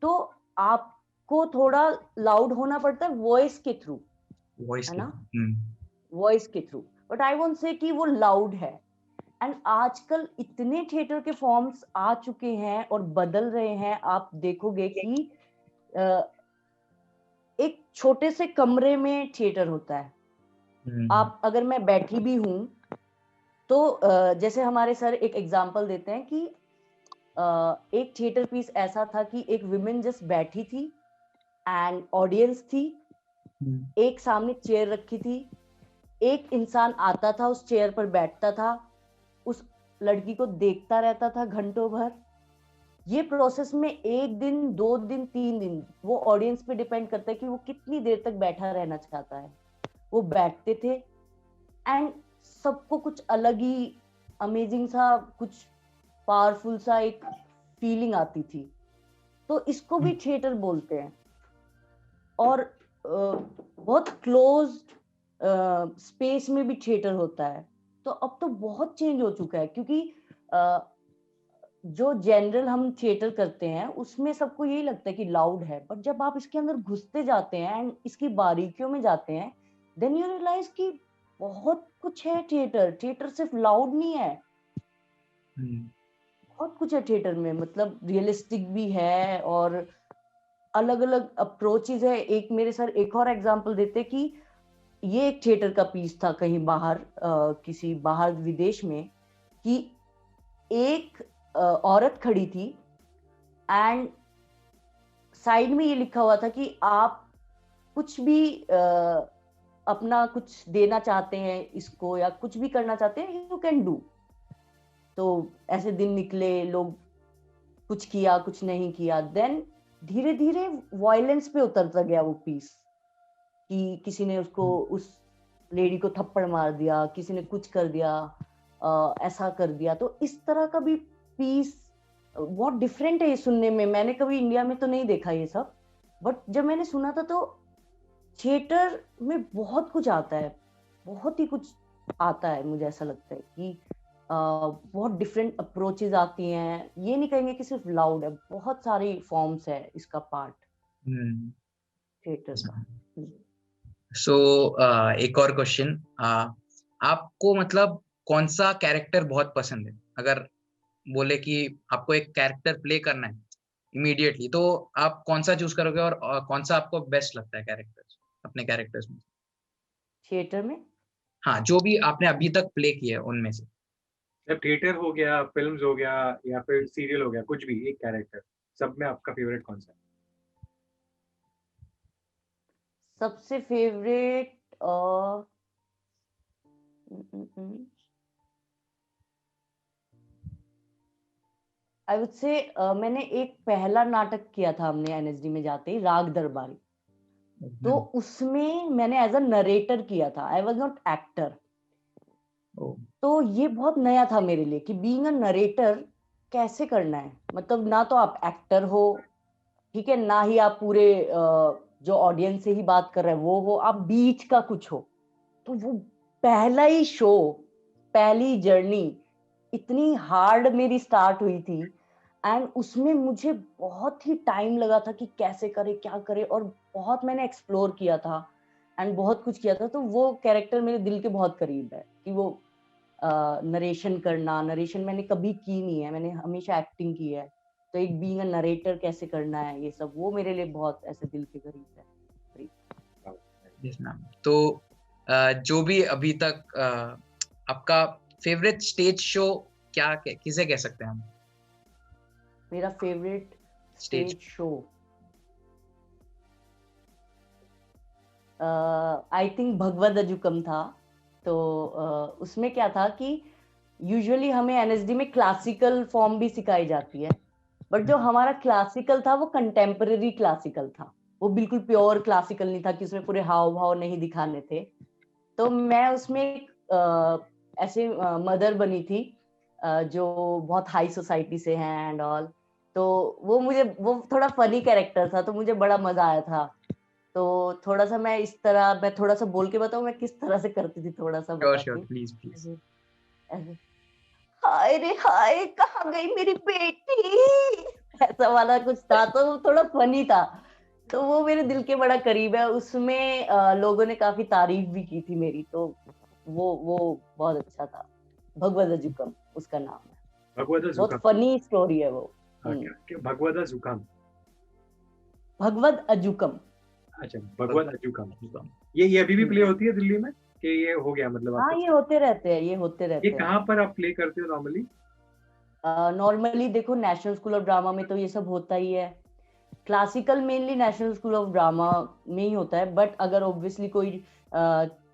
तो आपको थोड़ा लाउड होना पड़ता है वॉइस के थ्रू, है ना, वॉइस के through. But I won't say कि वो लाउड है। एंड आजकल इतने थिएटर के फॉर्म्स आ चुके हैं और बदल रहे हैं, आप देखोगे कि एक छोटे से कमरे में थिएटर होता है। आप अगर मैं बैठी भी हूं तो जैसे हमारे सर एक एग्जांपल देते हैं कि एक थिएटर पीस ऐसा था कि एक विमेन जस्ट बैठी थी एंड ऑडियंस थी, एक सामने चेयर रखी थी, एक इंसान आता था उस चेयर पर बैठता था, उस लड़की को देखता रहता था घंटों भर। ये प्रोसेस में 1 दिन 2 दिन 3 दिन वो ऑडियंस पे डिपेंड करता है कि वो कितनी देर तक बैठा रहना चाहता है। वो बैठते थे एंड सबको कुछ अलग ही अमेजिंग सा, कुछ पावरफुल सा एक फीलिंग आती थी। तो इसको भी थिएटर बोलते हैं। और बहुत क्लोज स्पेस में भी थिएटर होता है। तो अब तो बहुत चेंज हो चुका है, क्योंकि जो जनरल हम थिएटर करते हैं उसमें सबको यही लगता है कि लाउड है, बट जब आप इसके अंदर घुसते जाते हैं एंड इसकी बारीकियों में जाते हैं, देन यू रियलाइज कि बहुत कुछ है थिएटर। थिएटर सिर्फ लाउड नहीं है, बहुत कुछ है थिएटर में, मतलब रियलिस्टिक भी है और अलग अलग अप्रोचेज है। एक मेरे सर एक और एग्जांपल देते कि ये एक थिएटर का पीस था कहीं बाहर, किसी बाहर विदेश में, कि एक औरत खड़ी थी एंड साइड में ये लिखा हुआ था कि आप कुछ भी अपना कुछ देना चाहते हैं इसको या कुछ भी करना चाहते हैं, यू कैन डू। तो ऐसे दिन निकले, लोग कुछ किया कुछ नहीं किया, देन धीरे धीरे वायलेंस पे उतरता गया वो पीस, कि किसी ने उसको, उस लेडी को थप्पड़ मार दिया, किसी ने कुछ कर दिया, ऐसा कर दिया। तो इस तरह का भी पीस बहुत डिफरेंट है ये सुनने में। मैंने कभी इंडिया में तो नहीं देखा ये सब, बट जब मैंने सुना था तो थिएटर में बहुत कुछ आता है, बहुत ही कुछ आता है। मुझे ऐसा लगता है कि बहुत डिफरेंट अप्रोचेज आती हैं। ये नहीं कहेंगे कि सिर्फ लाउड है, बहुत सारी फॉर्म्स है इसका पार्ट थिएटर का। सो एक और क्वेश्चन, आपको मतलब कौन सा कैरेक्टर बहुत पसंद है? अगर बोले कि आपको एक कैरेक्टर प्ले करना है इमीडिएटली, तो आप कौन सा चूज करोगे और कौन सा आपको बेस्ट लगता है कैरेक्टर्स, अपने कैरेक्टर्स में? थिएटर में हाँ, जो भी आपने अभी तक प्ले किया है उनमें से। जब थिएटर हो गया, फिल्म्स हो गया, या फिर सीरियल हो गया, कुछ भी एक कैरेक्टर, सब में आपका फेवरेट कौन सा है? सबसे फेवरेट आई वुड से मैंने एक पहला नाटक किया था हमने एनएसडी में जाते ही, राग दरबारी। तो उसमें मैंने एज अ नरेटर किया था, आई वाज नॉट एक्टर। तो ये बहुत नया था मेरे लिए कि बीइंग अ नरेटर कैसे करना है, मतलब ना तो आप एक्टर हो, ठीक है, ना ही आप पूरे जो ऑडियंस से ही बात कर रहे हैं वो हो, आप बीच का कुछ हो। तो वो पहला ही शो, पहली जर्नी इतनी हार्ड मेरी स्टार्ट हुई थी एंड उसमें मुझे बहुत ही टाइम लगा था कि कैसे करे क्या करे, और बहुत मैंने एक्सप्लोर किया था एंड बहुत कुछ किया था। तो वो कैरेक्टर मेरे दिल के बहुत करीब है कि वो नरेशन करना। नरेशन मैंने कभी की नहीं है, मैंने हमेशा एक्टिंग की है, तो एक बीइंग अ नरेटर कैसे करना है, ये सब वो मेरे लिए बहुत ऐसे दिल के करीब है। Yes, ma'am. तो जो भी अभी तक आपका फेवरेट स्टेज शो क्या किसे कह सकते हैं हम? मेरा favourite stage show I think Bhagavad Ajjukam था। तो उसमें क्या था कि यूजुअली हमें एनएसडी में क्लासिकल फॉर्म भी सिखाई जाती है, बट जो हमारा क्लासिकल था वो कंटेम्पररी क्लासिकल था, वो बिल्कुल प्योर क्लासिकल नहीं था कि उसमें पूरे हाव भाव नहीं दिखाने थे। तो मैं उसमें ऐसे मदर बनी थी जो बहुत हाई सोसाइटी से हैं एंड ऑल। तो वो थोड़ा फनी कैरेक्टर था, तो मुझे बड़ा मजा आया था। तो थोड़ा सा मैं थोड़ा सा बोल के बताऊं मैं किस तरह से करती थी, थोड़ा सा बताती हूँ। Please please. ऐसे, हाय रे हाय कहाँ गई मेरी बेटी, ऐसा वाला कुछ था। तो वो थोड़ा फनी था, तो वो मेरे दिल के बड़ा करीब है। उसमें लोगों ने काफी तारीफ भी की थी मेरी, तो वो बहुत अच्छा था। भगवद अजुकम उसका नाम है। भगवद बहुत जुकाम। फनी स्टोरी है वो। भगवद जुकाम। भगवद अजुकम। अच्छा, भगवद अजुकम। ये अभी भी प्ले होती है दिल्ली में कि ये हो गया मतलब हाँ, आपका? ये होते रहते हैं, ये होते रहते ये हैं। कहाँ पर आप प्ले करते हो नॉर्मली? नॉर्मली देखो नेशनल स्कूल ऑफ ड्रामा में तो ये सब होता ही है। Classical mainly national school of drama में ही होता है, बट अगर ऑब्वियसली कोई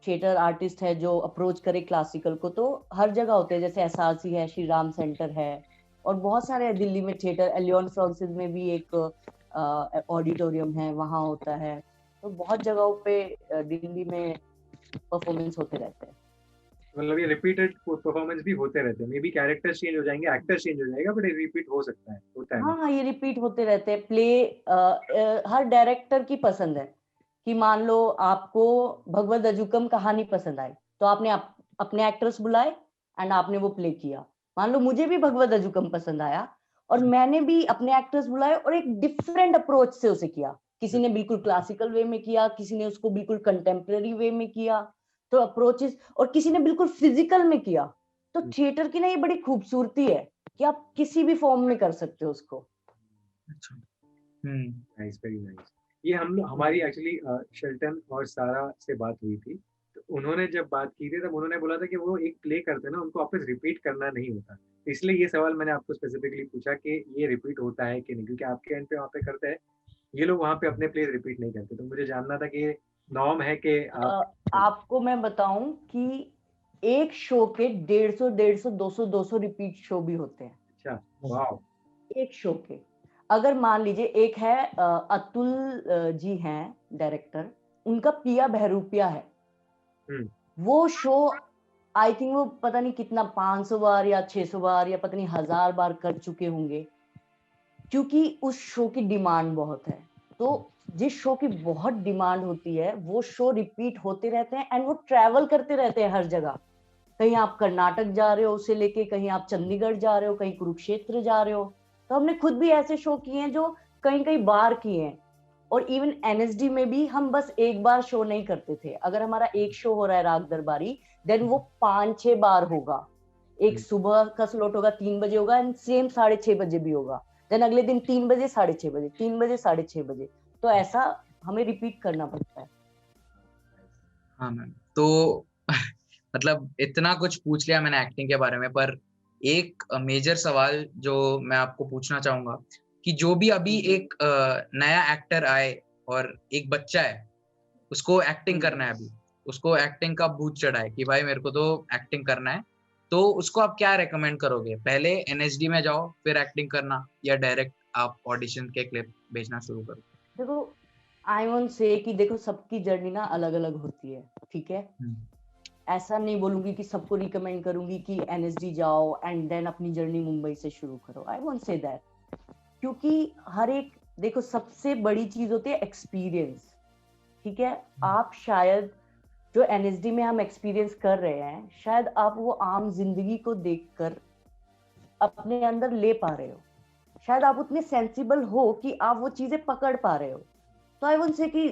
थिएटर आर्टिस्ट है जो अप्रोच करे क्लासिकल को, तो हर जगह होते हैं। जैसे एसआरसी है, श्री राम सेंटर है, और बहुत सारे हैं दिल्ली में थिएटर। एलियन फ्रांसिस में भी एक ऑडिटोरियम है, वहाँ होता है। तो बहुत जगहों पे दिल्ली में परफॉर्मेंस होते रहते हैं। मतलब ये रिपीटेड परफॉर्मेंस भी होते रहते हैं, मे बी कैरेक्टर्स चेंज हो जाएंगे, एक्टर्स चेंज हो जाएगा, बट ये रिपीट हो सकता है, होता है ना? हाँ, ये रिपीट होते रहते हैं। प्ले हर डायरेक्टर की पसंद है कि मान लो आपको भगवद अजुकम कहानी पसंद आई, तो आपने अपने एक्टर्स बुलाए एंड आपने वो प्ले किया। मान लो मुझे भी भगवद अजुकम पसंद आया और मैंने भी अपने एक्टर्स बुलाए और एक डिफरेंट अप्रोच से उसे किया। किसी ने बिल्कुल क्लासिकल वे में किया, किसी ने उसको बिल्कुल कंटेम्पररी वे में किया, तो अप्रोचेस, और किसी ने बिल्कुल फिजिकल में किया। तो थिएटर की ना ये बड़ी खूबसूरती है कि आप किसी भी फॉर्म में कर सकते हो उसको। अच्छा। Nice, very nice. ये हमारी एक्चुअली शेल्टन और सारा से बात हुई थी, तो उन्होंने जब बात की थी तब उन्होंने बोला था कि वो एक प्ले करते हैं ना, उनको वापस रिपीट करना नहीं होता। इसलिए ये सवाल मैंने आपको स्पेसिफिकली पूछा कि ये रिपीट होता है कि नहीं, क्योंकि आपके एंड पे वहाँ पे करते हैं, ये लोग वहाँ पे अपने प्ले रिपीट नहीं करते। तो मुझे जानना था कि नॉर्म है कि आप आपको मैं बताऊं कि एक शो के 150 200 रिपीट शो भी होते हैं। अच्छा, वाह। एक शो के, अगर मान लीजिए एक है अतुल जी हैं डायरेक्टर, उनका पिया बहरूपिया है। वो शो आई थिंक वो पता नहीं कितना 500 बार या 600 बार या पता नहीं 1000 बार कर चुके होंगे, क्योंकि उस शो की डिमांड बहुत है। तो जिस शो की बहुत डिमांड होती है वो शो रिपीट होते रहते हैं एंड वो ट्रैवल करते रहते हैं हर जगह। कहीं आप कर्नाटक जा रहे हो उसे लेके, कहीं आप चंडीगढ़ जा रहे हो, कहीं कुरुक्षेत्र जा रहे हो। तो हमने खुद भी ऐसे शो किए हैं जो कहीं कहीं बार किए हैं। और इवन एनएसडी में भी हम बस एक बार शो नहीं करते थे। अगर हमारा एक शो हो रहा है राग दरबारी, देन वो 5-6 बार होगा। एक सुबह का स्लॉट होगा 3 बजे होगा एंड सेम 6:30 बजे भी होगा। देन अगले दिन 3 बजे 6:30 बजे, 3 बजे 6:30 बजे। तो ऐसा हमें रिपीट करना पड़ता है। हाँ मैम, तो मतलब इतना कुछ पूछ लिया मैंने एक्टिंग के बारे में, पर एक मेजर सवाल जो मैं आपको पूछना चाहूंगा कि जो भी अभी एक नया एक्टर आए और एक बच्चा है, उसको एक्टिंग करना है, अभी उसको एक्टिंग का भूत चढ़ा है कि भाई मेरे को तो एक्टिंग करना है, तो उसको आप क्या रेकमेंड करोगे? पहले एनएसडी में जाओ फिर एक्टिंग करना, या डायरेक्ट आप ऑडिशन के क्लिप भेजना शुरू करो? देखो, आई वोंट से कि देखो सबकी जर्नी ना अलग अलग होती है, ठीक है। ऐसा नहीं बोलूंगी कि सबको रिकमेंड करूंगी कि एनएसडी जाओ एंड देन अपनी जर्नी मुंबई से शुरू करो। आई वोंट से दैट, क्योंकि हर एक, देखो सबसे बड़ी चीज होती है एक्सपीरियंस, ठीक है। आप शायद जो एनएसडी में हम एक्सपीरियंस कर रहे हैं, शायद आप वो आम जिंदगी को देखकर अपने अंदर ले पा रहे हो, शायद आप उतने सेंसिबल हो कि आप वो चीजें पकड़ पा रहे हो। तो आई वुड से कि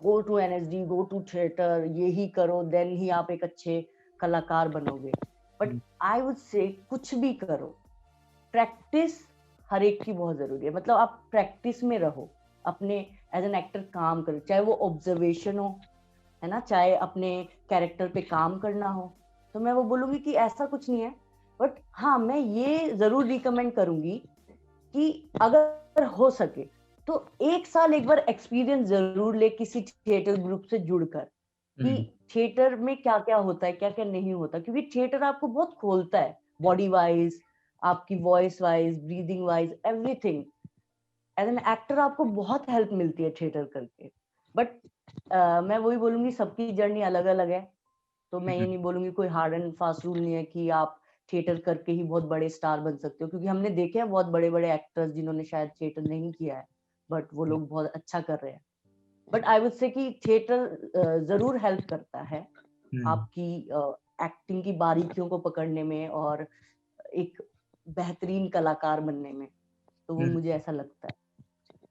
go to NSD, go to theatre, यही करो, देन ही आप एक अच्छे कलाकार बनोगे। बट आई वुड से कुछ भी करो, प्रैक्टिस हर एक की बहुत जरूरी है। मतलब आप प्रैक्टिस में रहो, अपने एज एन एक्टर काम करो, चाहे वो ऑब्जर्वेशन हो, है ना, चाहे अपने कैरेक्टर पे काम करना हो। तो मैं वो बोलूंगी कि ऐसा कुछ नहीं है, बट हाँ मैं ये जरूर रिकमेंड करूंगी कि अगर हो सके तो 1 साल एक बार एक्सपीरियंस जरूर ले किसी थिएटर ग्रुप से जुड़कर, कि थिएटर में क्या क्या होता है, क्या क्या नहीं होता, क्योंकि थिएटर आपको बहुत खोलता है, बॉडी वाइज, आपकी voice wise, breathing wise, everything. As an actor आपको बहुत हेल्प मिलती है थिएटर करके। बट मैं वही बोलूंगी, सबकी जर्नी अलग अलग है। तो मैं ये नहीं बोलूंगी कोई हार्ड एंड फास्ट रूल नहीं है कि आप थिएटर करके ही बहुत बड़े स्टार बन सकते हो, क्योंकि हमने देखे हैं बहुत बड़े बड़े एक्टर्स जिन्होंने शायद थिएटर नहीं किया है, बट वो लोग बहुत अच्छा कर रहे हैं। बट आई वुड से कि थिएटर जरूर हेल्प करता है आपकी एक्टिंग की बारीकियों को पकड़ने में और एक बेहतरीन कलाकार बनने में। तो वो मुझे ऐसा लगता है।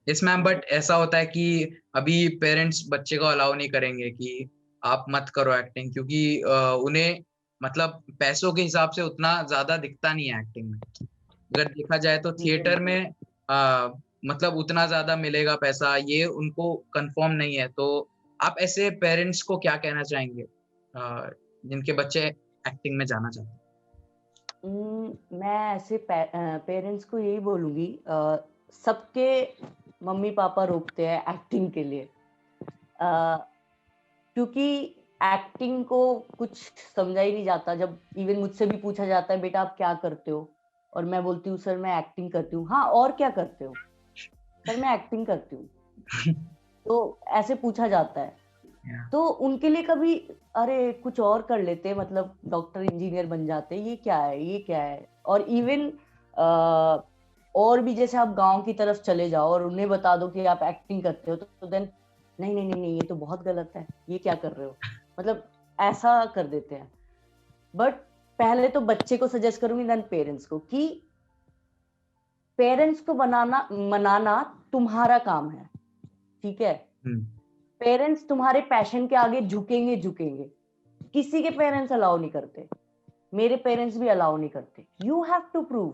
यस मैम, बट ऐसा होता है कि अभी पेरेंट्स बच्चे को अलाउ नहीं करेंगे कि आप मत करो एक्टिंग, क्योंकि उन्हें मतलब पैसों के हिसाब से उतना ज्यादा दिखता नहीं है एक्टिंग में। अगर देखा जाए तो थिएटर में मतलब उतना ज्यादा मिलेगा पैसा, ये उनको कंफर्म नहीं है। तो आप ऐसे पेरेंट्स को क्या कहना चाहेंगे जिनके बच्चे एक्टिंग में जाना चाहते हैं? मैं ऐसे पेरेंट्स को यही बोलूंगी, सबके मम्मी पापा रोकते हैं एक्टिंग के लिए, क्योंकि एक्टिंग को कुछ समझा ही नहीं जाता। जब इवन मुझसे भी पूछा जाता है बेटा आप क्या करते हो, और मैं बोलती हूँ सर मैं एक्टिंग करती हूँ। हाँ और क्या करते हो? सर मैं एक्टिंग करती हूँ। तो ऐसे पूछा जाता है। तो उनके लिए कभी अरे कुछ और कर लेते, मतलब डॉक्टर इंजीनियर बन जाते, ये क्या है, ये क्या है। और इवन और भी, जैसे आप गांव की तरफ चले जाओ और उन्हें बता दो कि आप एक्टिंग करते हो, तो देन नहीं नहीं नहीं नहीं ये तो बहुत गलत है, ये क्या कर रहे हो, मतलब ऐसा कर देते हैं। बट पहले तो बच्चे को सजेस्ट करूंगी, देन पेरेंट्स को, कि पेरेंट्स को मनाना तुम्हारा काम है, ठीक है। पेरेंट्स तुम्हारे पैशन के आगे झुकेंगे झुकेंगे, किसी के पेरेंट्स अलाउ नहीं करते, मेरे पेरेंट्स भी अलाउ नहीं करते। You have to prove.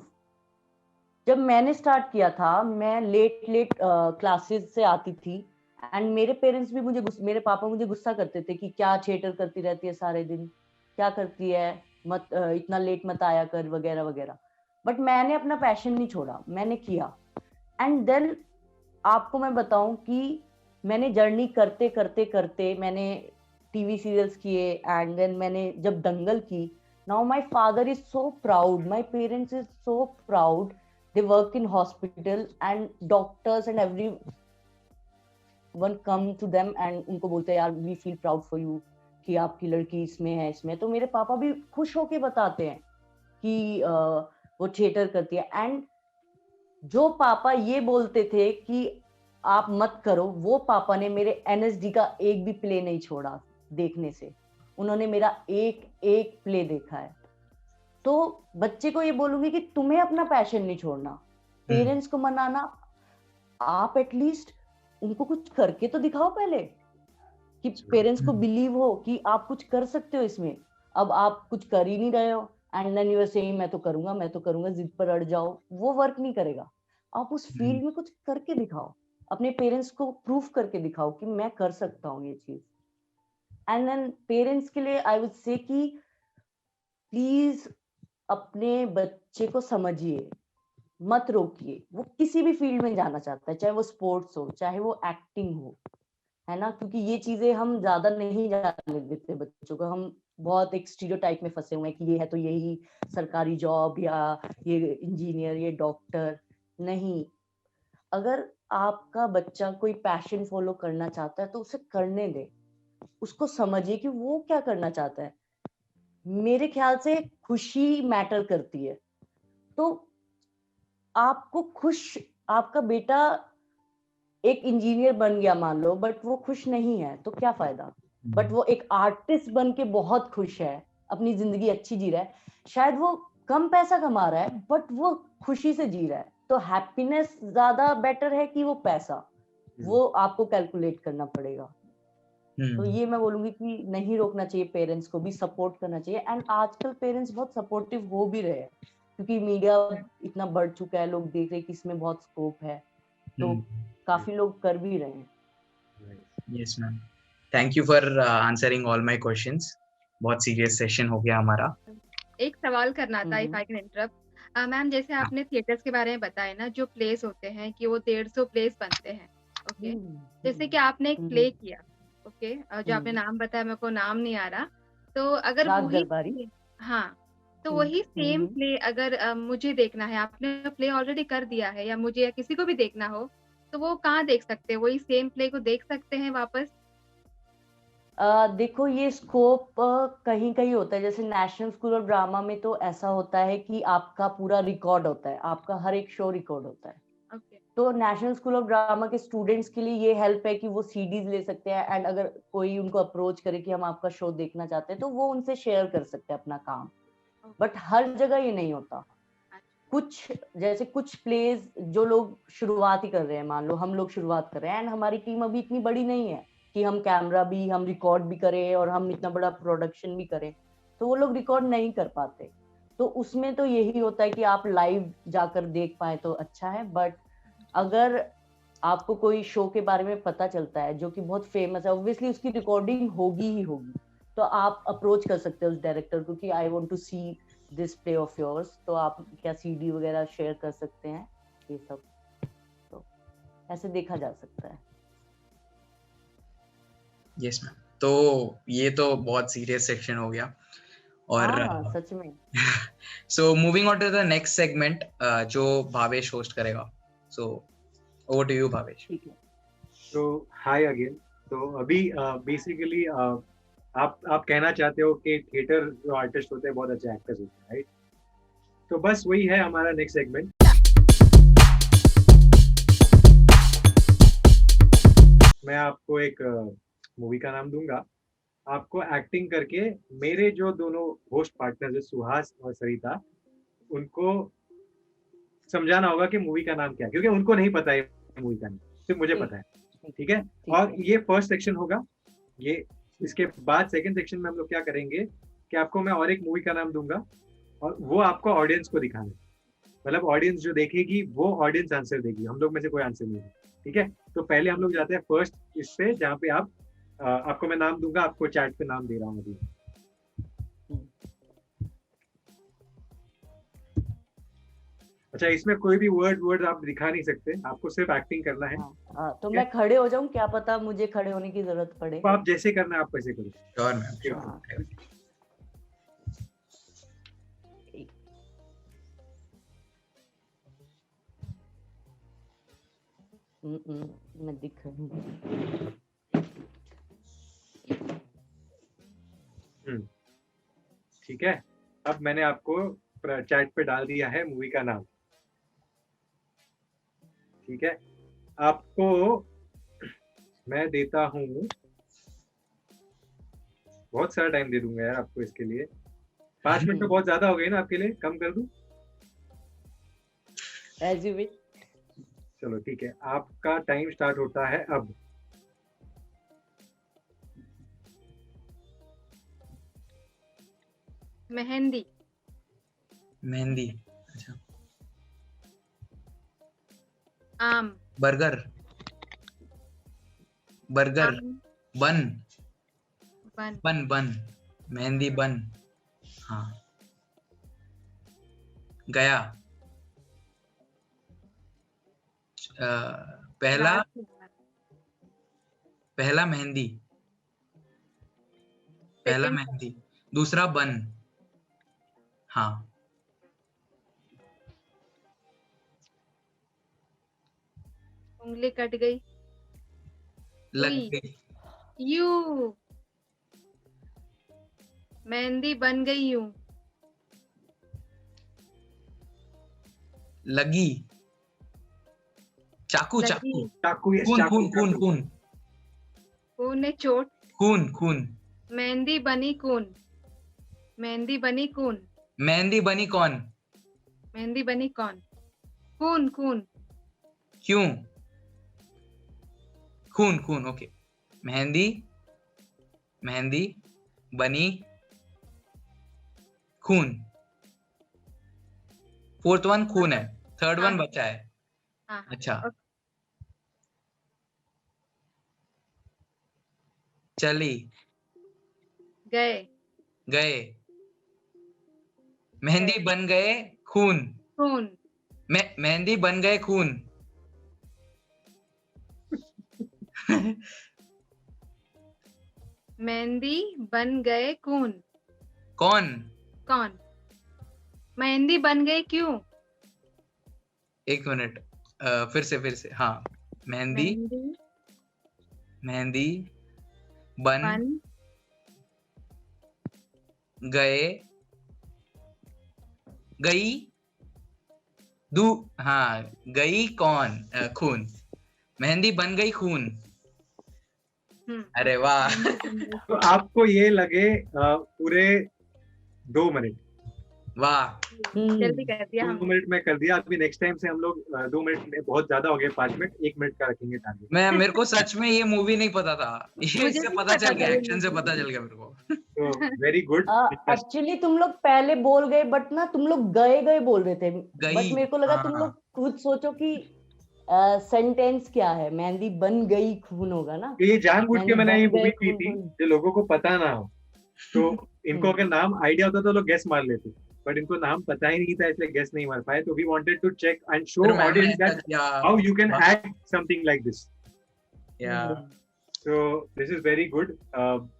जब मैंने स्टार्ट किया था, मैं लेट क्लासेस से आती थी, एंड मेरे पेरेंट्स भी मेरे पापा मुझे गुस्सा करते थे कि क्या थिएटर करती रहती है सारे दिन, क्या करती है, मत इतना लेट मत आया कर, वगैरह वगैरह। बट मैंने अपना पैशन नहीं छोड़ा, मैंने किया। एंड देन आपको मैं बताऊं कि मैंने जर्नी करते करते करते मैंने टीवी सीरियल्स किए, एंड देन मैंने जब दंगल की, now my father is so proud, my parents is so proud, they work in hospital and doctors and everyone come to them and उनको बोलते हैं यार we feel proud for you कि आपकी लड़की इसमें है, इसमें। तो मेरे पापा भी खुश होके बताते हैं कि वो थिएटर करती है। एंड जो पापा ये बोलते थे कि आप मत करो, वो पापा ने मेरे एनएसडी का एक भी प्ले नहीं छोड़ा देखने से, उन्होंने मेरा एक एक प्ले देखा है। तो बच्चे को ये बोलूंगी कि तुम्हें अपना पैशन नहीं छोड़ना, पेरेंट्स को मनाना, आप एटलीस्ट उनको कुछ करके तो दिखाओ पहले, कि पेरेंट्स को बिलीव हो कि आप कुछ कर सकते हो इसमें। अब आप कुछ कर ही नहीं रहे हो and then you are saying मैं तो करूंगा, जिद पर अड़ जाओ, वो वर्क नहीं करेगा। आप उस फील्ड में कुछ करके दिखाओ, अपने पेरेंट्स को प्रूफ करके दिखाओ कि मैं कर सकता हूँ ये चीज। एंड देन पेरेंट्स के लिए आई वुड से कि प्लीज अपने बच्चे को समझिए, मत रोकिए। वो किसी भी फील्ड में जाना चाहता है, चाहे वो स्पोर्ट्स हो, चाहे वो एक्टिंग हो, है ना, क्योंकि ये चीजें हम ज्यादा नहीं जाने देते बच्चों को। हम बहुत एक स्टीरियोटाइप में फंसे हुए हैं कि ये है तो यही सरकारी जॉब, या ये इंजीनियर, ये डॉक्टर। नहीं, अगर आपका बच्चा कोई पैशन फॉलो करना चाहता है तो उसे करने दे, उसको समझिए कि वो क्या करना चाहता है। मेरे ख्याल से खुशी मैटर करती है। तो आपको खुश, आपका बेटा एक इंजीनियर बन गया मान लो, बट वो खुश नहीं है तो क्या फायदा। बट वो एक आर्टिस्ट बन के बहुत खुश है, अपनी जिंदगी अच्छी जी रहा है, शायद वो कम पैसा कमा रहा है बट वो खुशी से जी रहा है। तो हैप्पीनेस ज्यादा बेटर है कि वो पैसा, वो आपको कैलकुलेट करना पड़ेगा। तो ये मैं बोलूंगी कि नहीं रोकना चाहिए, पेरेंट्स को भी सपोर्ट करना चाहिए। एंड आजकल पेरेंट्स बहुत सपोर्टिव हो भी रहे हैं क्योंकि मीडिया इतना बढ़ चुका है, लोग देख रहे हैं कि इसमें बहुत स्कोप है, तो काफी लोग कर भी रहे हैं। Yes ma'am, thank you for answering all my questions. बहुत सीरियस सेशन हो गया हमारा। एक सवाल करना था, if I can interrupt ma'am. जैसे आपने थिएटर्स के बारे में बताया ना, जो प्लेस होते हैं कि वो 150 प्लेस बनते हैं, ओके। जैसे कि आपने एक प्ले किया, ओके, जो आपने नाम बताया, मेरे को नाम नहीं आ रहा। तो अगर वही, हाँ, तो वही सेम प्ले अगर मुझे देखना है, आपने प्ले ऑलरेडी कर दिया है, या मुझे या किसी को भी देखना हो, तो वो कहाँ देख सकते हैं? वही सेम प्ले को देख सकते हैं वापस? देखो, ये स्कोप कहीं कहीं होता है। जैसे नेशनल स्कूल ऑफ ड्रामा में तो ऐसा होता है कि आपका पूरा रिकॉर्ड होता है, आपका हर एक शो रिकॉर्ड होता है। तो नेशनल स्कूल ऑफ ड्रामा के स्टूडेंट्स के लिए ये हेल्प है कि वो सीडीज ले सकते हैं, एंड अगर कोई उनको अप्रोच करे कि हम आपका शो देखना चाहते हैं तो वो उनसे शेयर कर सकते हैं अपना काम। बट हर जगह ये नहीं होता। कुछ जैसे कुछ प्लेज जो लोग शुरुआत ही कर रहे हैं, मान लो हम लोग शुरुआत कर रहे हैं एंड हमारी टीम अभी इतनी बड़ी नहीं है कि हम कैमरा भी, हम रिकॉर्ड भी करें और हम इतना बड़ा प्रोडक्शन भी करें, तो वो लोग रिकॉर्ड नहीं कर पाते। तो उसमें तो यही होता है कि आप लाइव जाकर देख पाए तो अच्छा है। बट अगर आपको कोई शो के बारे में पता चलता है जो कि बहुत फेमस है, ऑब्वियसली उसकी रिकॉर्डिंग होगी ही होगी, तो आप अप्रोच कर सकते हो उस डायरेक्टर को कि I want to see this play of yours. तो आप क्या सीडी वगैरह शेयर कर सकते हैं, ये सब तो ऐसे देखा जा सकता है। यस मैम, तो ये तो बहुत सीरियस सेक्शन हो गया और सच में। So moving on to the next segment जो भावेश होस्ट करेगा। So over to you Bhavesh. तो हाय अगेन। तो अभी बेसिकली आप कहना चाहते हो कि थिएटर जो आर्टिस्ट होते हैं बहुत अच्छे एक्टर्स होते हैं, राइट? तो बस वही है हमारा नेक्स्ट सेगमेंट। मैं आपको एक मूवी का नाम दूंगा, आपको एक्टिंग करके मेरे जो दोनों होस्ट पार्टनर्स है सुहास और सरिता, उनको समझाना होगा कि मूवी का नाम क्या है, क्योंकि उनको नहीं पता है मूवी का नाम, सिर्फ मुझे पता है। ठीक है? और ये फर्स्ट सेक्शन होगा। ये इसके बाद सेकंड सेक्शन में हम लोग क्या करेंगे कि आपको मैं और एक मूवी का नाम दूंगा और वो आपको ऑडियंस को दिखाना है। मतलब ऑडियंस जो देखेगी वो ऑडियंस आंसर देगी, हम लोग में से कोई आंसर नहीं है। ठीक है? तो पहले हम लोग जाते हैं फर्स्ट इस पे, जहाँ पे आपको मैं नाम दूंगा, आपको चैट पे नाम दे रहा हूँ अभी। अच्छा, इसमें कोई भी वर्ड आप दिखा नहीं सकते, आपको सिर्फ एक्टिंग करना है। तो मैं खड़े हो जाऊं, क्या पता मुझे खड़े होने की जरूरत पड़े। तो आप जैसे करना है आप वैसे करो। Sure ma'am. मैं दिख रही हूँ। ठीक है, अब मैंने आपको चैट पे डाल दिया है मूवी का नाम। ठीक है, आपको मैं देता हूँ, बहुत सारा टाइम दे दूंगा यार आपको इसके लिए। 5 मिनट तो बहुत ज्यादा हो गए ना आपके लिए, कम कर दूं? As you wish. चलो ठीक है, आपका टाइम स्टार्ट होता है अब। मेहंदी। मेहंदी, अच्छा। आम। बर्गर। बर्गर। बन। बन। बन बन मेहंदी बन। हाँ। गया। पहला मेहंदी। पहला मेहंदी, दूसरा बन। हाँ। उंगली कट गई। लग गई। यू। मेहंदी बन गई यूं। लगी। चाकू। चाकू। चाकू। खून खून खून खून। खून ने चोट। खून खून। मेहंदी बनी खून। मेहंदी बनी खून। मेहंदी बनी कौन? मेहंदी बनी कौन? खून खून। क्यों? खून खून, ओके। मेहंदी मेहंदी बनी खून। फोर्थ वन खून है, थर्ड हाँ वन बचा है। हाँ हाँ। अच्छा, ओके। चली गए गए। मेहंदी गए। बन गए खून। खून। मेहंदी बन गए खून। मेहंदी बन गए खून। कौन? कौन? मेहंदी बन गई क्यों? एक मिनट, फिर से, हाँ। मेहंदी मेहंदी मेहंदी बन बन गए गई दू हाँ, गई कौन? खून। मेहंदी बन गई खून। अरे ओके। वाह। मेहंदी बन गई तो खून। आपको ये लगे पूरे 2 मिनट। वाह। जल्दी कर दिया 2 हमने। मिनट में कर दिया। अभी नेक्स्ट टाइम से हम लोग 2 मिनट में बहुत ज्यादा हो गए, 5 मिनट, 1 मिनट का रखेंगे टारगेट। मेरे को सच में ये मूवी नहीं पता था, ये मुझे इससे भी नहीं पता पता चल था गया, ये एक्शन से मूवी। पता चल गया मेरे को। तो वेरी गुड। एक्चुअली तुम लोग पहले बोल गए, बट ना तुम लोग गए गए बोल रहे थे, गई, बट मेरे को लगा तुम हाँ। लोग खुद सोचो कि सेंटेंस क्या है, मेहंदी बन गई खून होगा ना। ये जानबूझ के मेहंदी मैंने ये बन मूवी गए की खून थी खून। जो लोगों को पता ना हो, तो इनको अगर नाम आइडिया होता तो लोग गेस मार लेते, बट इनको नाम पता ही नहीं था इसलिए गेस नहीं मार पाए। तो we wanted to check and show फिर मैम ने ऑडियंस ऐसा दैट किया। हाउ यू कैन वाह, एक्ट समथिंग लाइक दिस। या so this is very good.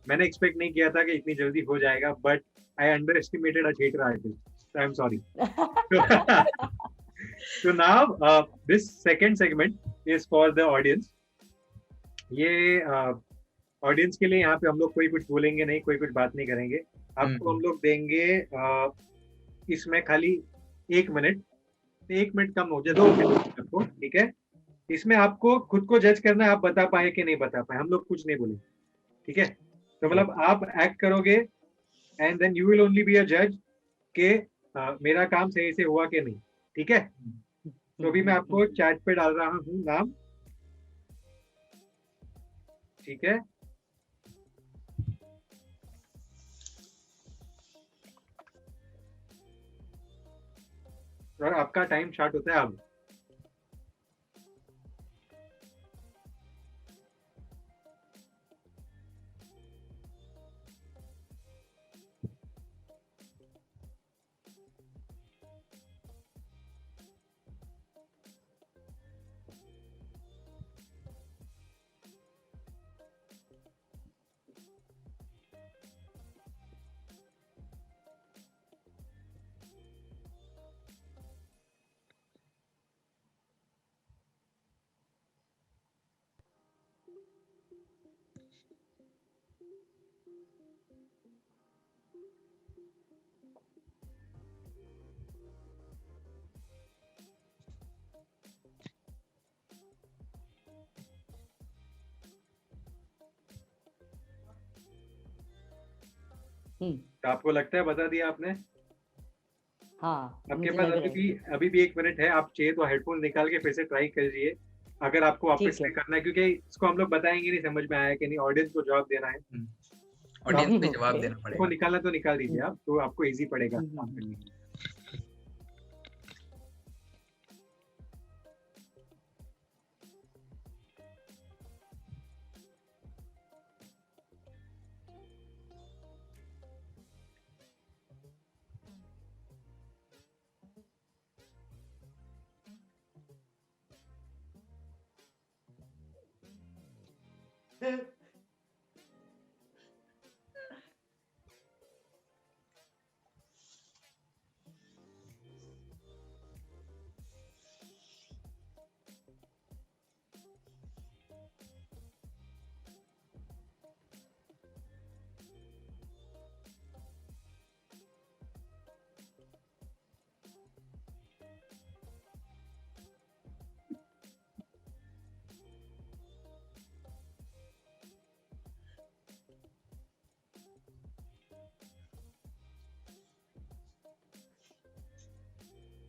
मैंने एक्सपेक्ट नहीं किया था कि इतनी जल्दी हो जाएगा, but I underestimated a theatre artist, I am sorry. So now this second segment is for the audience. ये ऑडियंस के लिए यहाँ पे हम लोग कोई कुछ बोलेंगे नहीं, कोई कुछ बात नहीं करेंगे। आपको हम लोग देंगे इसमें खाली 1 मिनट, 1 मिनट कम हो जाए, 2 मिनट आपको, ठीक है। इसमें आपको खुद को जज करना है, आप बता पाए कि नहीं बता पाए, हम लोग कुछ नहीं बोलेंगे, ठीक है। तो मतलब आप एक्ट करोगे and then you will only be a जज के मेरा काम सही से हुआ कि नहीं, ठीक है। तो अभी मैं आपको चैट पे डाल रहा हूँ नाम, ठीक है। और आपका टाइम स्टार्ट होता है अब। तो आपको लगता है बता दिया आपने? हाँ, आपके मुझे पास लग रहा है। अभी भी 1 मिनट है, आप चाहिए तो हेडफोन निकाल के फिर से ट्राई करिए, अगर आपको वापस ठीक है। से करना है, क्योंकि इसको हम लोग बताएंगे नहीं समझ में आया कि नहीं, ऑडियंस को जवाब देना है। ऑडियंस पे जवाब ओके। देना इसको पड़ेगा। निकालना तो निकाल दीजिए आप, तो आपको इजी पड़ेगा काम करने के लिए।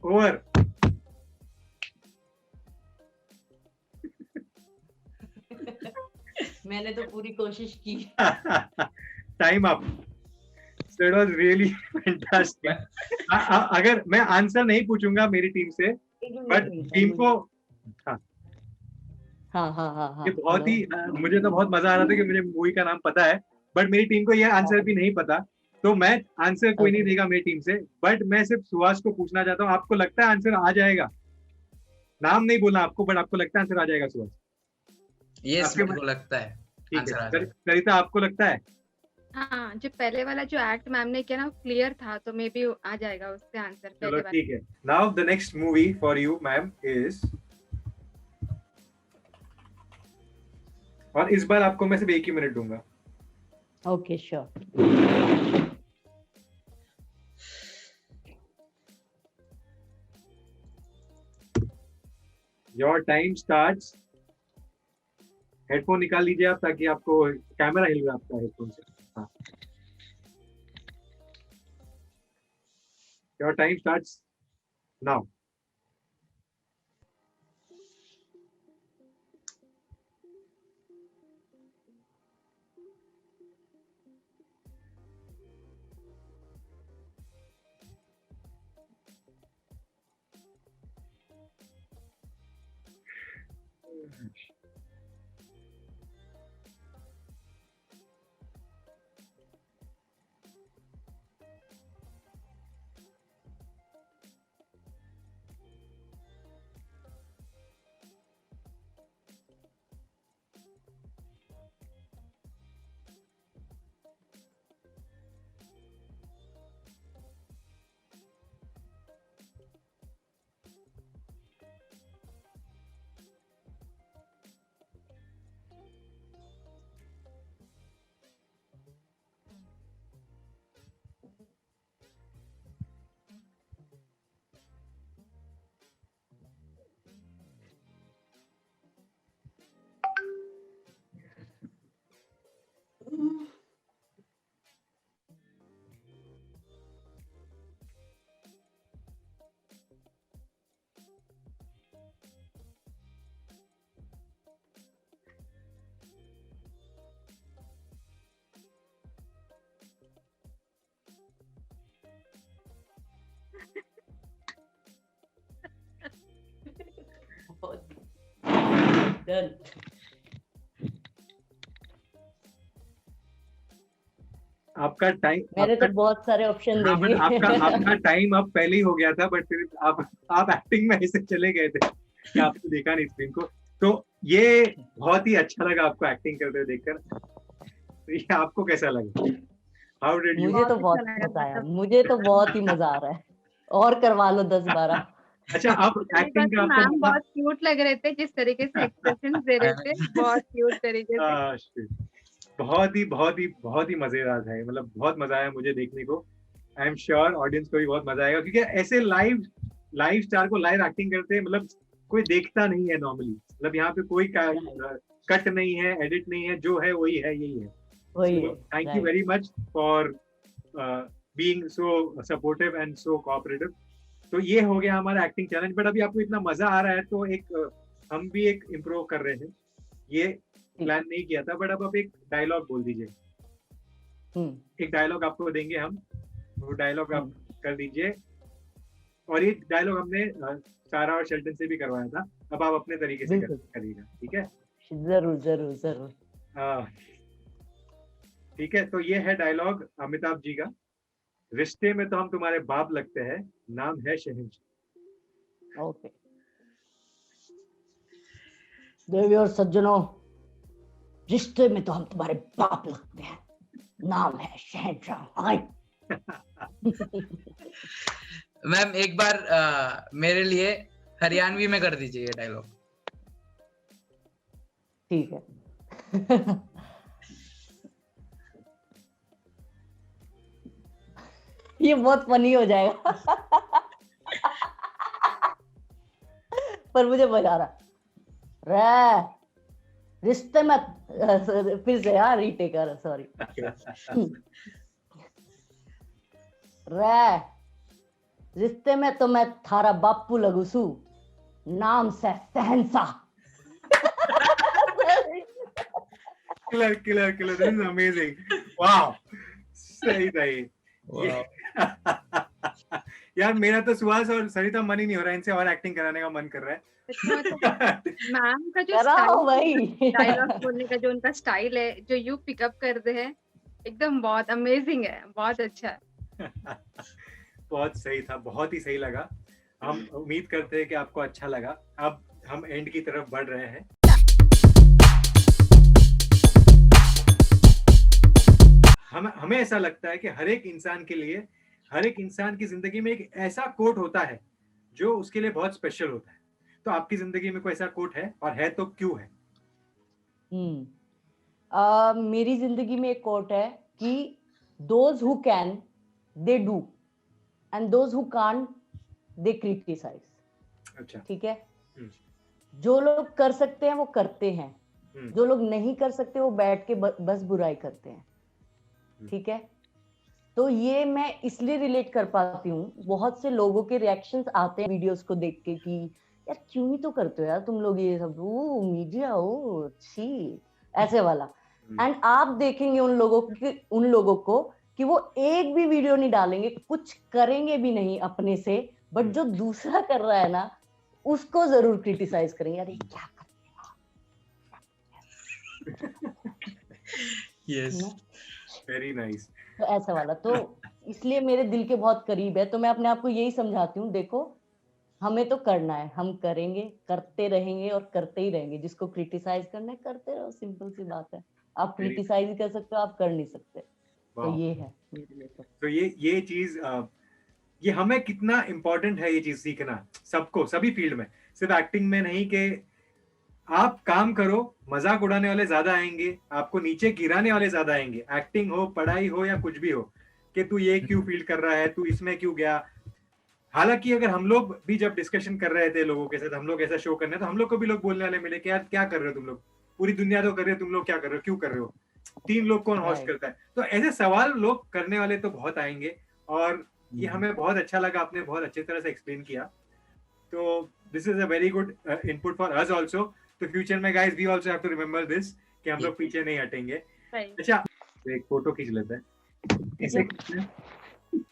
ओवर। मैंने तो पूरी कोशिश की। Time up. So it was really fantastic. अगर मैं आंसर नहीं पूछूंगा मेरी टीम से, बट टीम को हाँ, ये बहुत ही मुझे तो बहुत मजा आ रहा था कि मुझे मूवी का नाम पता है, बट मेरी टीम को ये आंसर भी नहीं पता, तो मैं आंसर कोई नहीं देगा मेरी टीम से, बट मैं सिर्फ सुहास को पूछना चाहता हूँ, आपको लगता है आंसर आ जाएगा? नाम नहीं बोलना आपको, बट आपको लगता है आंसर आ जाएगा सुहास? यस, मेरे को लगता है ठीक है। सरिता आपको लगता है? हाँ, जो पहले वाला जो एक्ट मैम ने किया ना क्लियर था, तो मे बी आ जाएगा उससे आंसर। चलो ठीक है। Now the next movie for you ma'am is, और इस बार आपको मैं सिर्फ 1 ही मिनट दूंगा। Okay sure. Your time starts. Headphone निकाल लीजिए आप, ताकि आपको कैमरा हिल रहा है आपका हेडफोन से। हाँ, your time starts now. Done. आपका टाइम, मैंने तो बहुत सारे ऑप्शन दे दिए। आपका टाइम अब पहले ही हो गया था, बट फिर आप एक्टिंग में ऐसे चले गए थे कि आपने देखा नहीं स्क्रीन को। तो ये बहुत ही अच्छा लगा आपको एक्टिंग करते हुए देखकर। तो ये आपको कैसा लगा? How did you? मुझे तो बहुत मजा आया, मुझे तो बहुत ही मजा आ रहा है, और करवा लो 10-12। अच्छा, अब एक्टिंग का मैम बहुत क्यूट लग रहे थे, जिस तरीके से एक्सप्रेशन दे रहे थे, बहुत क्यूट तरीके से। बहुत ही मजेदार था, मतलब बहुत मजा आया मुझे देखने को। आई एम श्योर ऑडियंस को भी बहुत मजा आएगा, क्योंकि ऐसे लाइव स्टार को लाइव एक्टिंग करते हैं, मतलब कोई देखता नहीं है नॉर्मली। मतलब यहाँ पे कोई कट नहीं है, एडिट नहीं है, जो है वही है, यही है। Thank you very much for being so supportive and so cooperative. तो ये हो गया हमारा एक्टिंग चैलेंज, बट अभी आपको इतना मजा आ रहा है तो हम भी एक इम्प्रूव कर रहे हैं। ये प्लान नहीं किया था, बट अब आप एक डायलॉग बोल दीजिए। एक डायलॉग आपको देंगे हम, वो डायलॉग आप कर दीजिए। और ये डायलॉग हमने सारा और शेल्टन से भी करवाया था, अब आप अपने तरीके से करिएगा, ठीक है? जरूर जरूर जरूर। ठीक है, तो ये है डायलॉग अमिताभ जी का। रिश्ते में तो हम तुम्हारे बाप लगते हैं, नाम है शहंशाह। ओके। देवी और सज्जनों, रिश्ते में तो हम तुम्हारे बाप लगते हैं, नाम है शहंशाह। मैम एक बार मेरे लिए हरियाणवी में कर दीजिए ये डायलॉग। ठीक है। ये बहुत फनी हो जाएगा। पर मुझे मजा आ रहा। रिश्ते में फिर से यार रीटेक कर, सॉरी। रिश्ते में तो मैं थारा बापू लगू सू, नाम से शहंशाह। Killer killer killer, this is amazing, wow, सही सही। यार मेरा तो सुहास और सरिता मन ही नहीं हो रहा, इनसे और एक्टिंग कराने का मन कर रहा है। मैम का जो कराओ भाई। डायलॉग बोलने का जो उनका स्टाइल है, जो यू पिकअप करते हैं, एकदम बहुत अमेजिंग है, बहुत अच्छा है। बहुत सही था, बहुत ही सही लगा। हम उम्मीद करते हैं कि आपको अच्छा लगा। अब हम एंड की तरफ बढ़ रहे हैं। हमें ऐसा लगता है कि हर एक इंसान के लिए, हर एक इंसान की जिंदगी में एक ऐसा कोट होता है जो उसके लिए बहुत स्पेशल होता है। तो आपकी जिंदगी में कोई ऐसा कोट है, और है तो क्यों है? मेरी जिंदगी में एक कोट है कि those who can they do and those who can't they criticize। अच्छा, ठीक है, जो लोग कर सकते हैं वो करते हैं, जो लोग नहीं कर सकते वो बैठ के बस बुराई करते हैं। ठीक है, तो ये मैं इसलिए रिलेट कर पाती हूँ, बहुत से लोगों के रिएक्शंस आते हैं वीडियोस को देख के कि यार क्यों ही तो करते हो यार तुम लोग ये सब, ओ मीडिया, ओ छी, ऐसे वाला। एंड आप देखेंगे उन लोगों को कि वो एक भी वीडियो नहीं डालेंगे, कुछ करेंगे भी नहीं अपने से, बट जो दूसरा कर रहा है ना उसको जरूर क्रिटिसाइज करेंगे, यार ये क्या यस, वेरी नाइस। तो ऐसा वाला, तो इसलिए मेरे दिल के बहुत करीब है। तो मैं अपने आप को यही समझाती हूँ, देखो हमें तो करना है, हम करेंगे, करते रहेंगे और करते ही रहेंगे। जिसको क्रिटिसाइज करना है करते रहो, सिंपल सी बात है। आप क्रिटिसाइज ही कर सकते हो, आप कर नहीं सकते। तो ये है मेरे लिए। तो ये चीज, ये हमें कितना इम्पोर्टेंट है ये चीज सीखना, सबको, सभी फील्ड में, सिर्फ एक्टिंग में नहीं। कि आप काम करो, मजाक उड़ाने वाले ज्यादा आएंगे, आपको नीचे गिराने वाले ज्यादा आएंगे, एक्टिंग हो, पढ़ाई हो या कुछ भी हो, कि तू ये क्यों फील कर रहा है, तू इसमें क्यों गया। हालांकि अगर हम लोग भी जब डिस्कशन कर रहे थे लोगों के साथ, हम लोग ऐसा शो करने, तो हम लोग को भी लोग बोलने वाले मिले कि यार क्या कर रहे हो तुम लोग, पूरी दुनिया तो कर रहे हो, तुम लोग क्या कर रहे हो, क्यों कर रहे हो, 3 लोग कौन होस्ट करता है। तो ऐसे सवाल लोग करने वाले तो बहुत आएंगे, और ये हमें बहुत अच्छा लगा, आपने बहुत अच्छी तरह से एक्सप्लेन किया। तो this is a very good input for us also. तो फ्यूचर में guys we also have to remember this, कि हम लोग पीछे नहीं हटेंगे। अच्छा, एक फोटो खींच लेते हैं।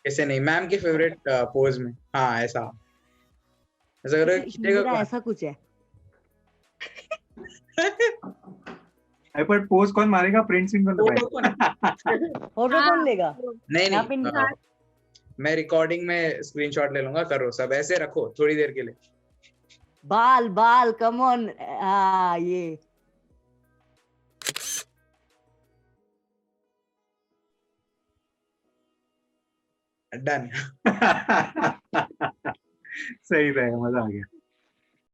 ऐसे नहीं, मैम के फेवरेट पोज में, हाँ ऐसा ऐसा करो, खींचेगा। ऐसा कुछ है। पर पोज कौन मारेगा, प्रिंट सिंह फोटो कौन लेगा? नहीं, मैं रिकॉर्डिंग में स्क्रीनशॉट ले लूंगा। करो सब ऐसे रखो थोड़ी देर के लिए। बाल कम ऑन, ये डन। सही रहेगा, मजा आ गया।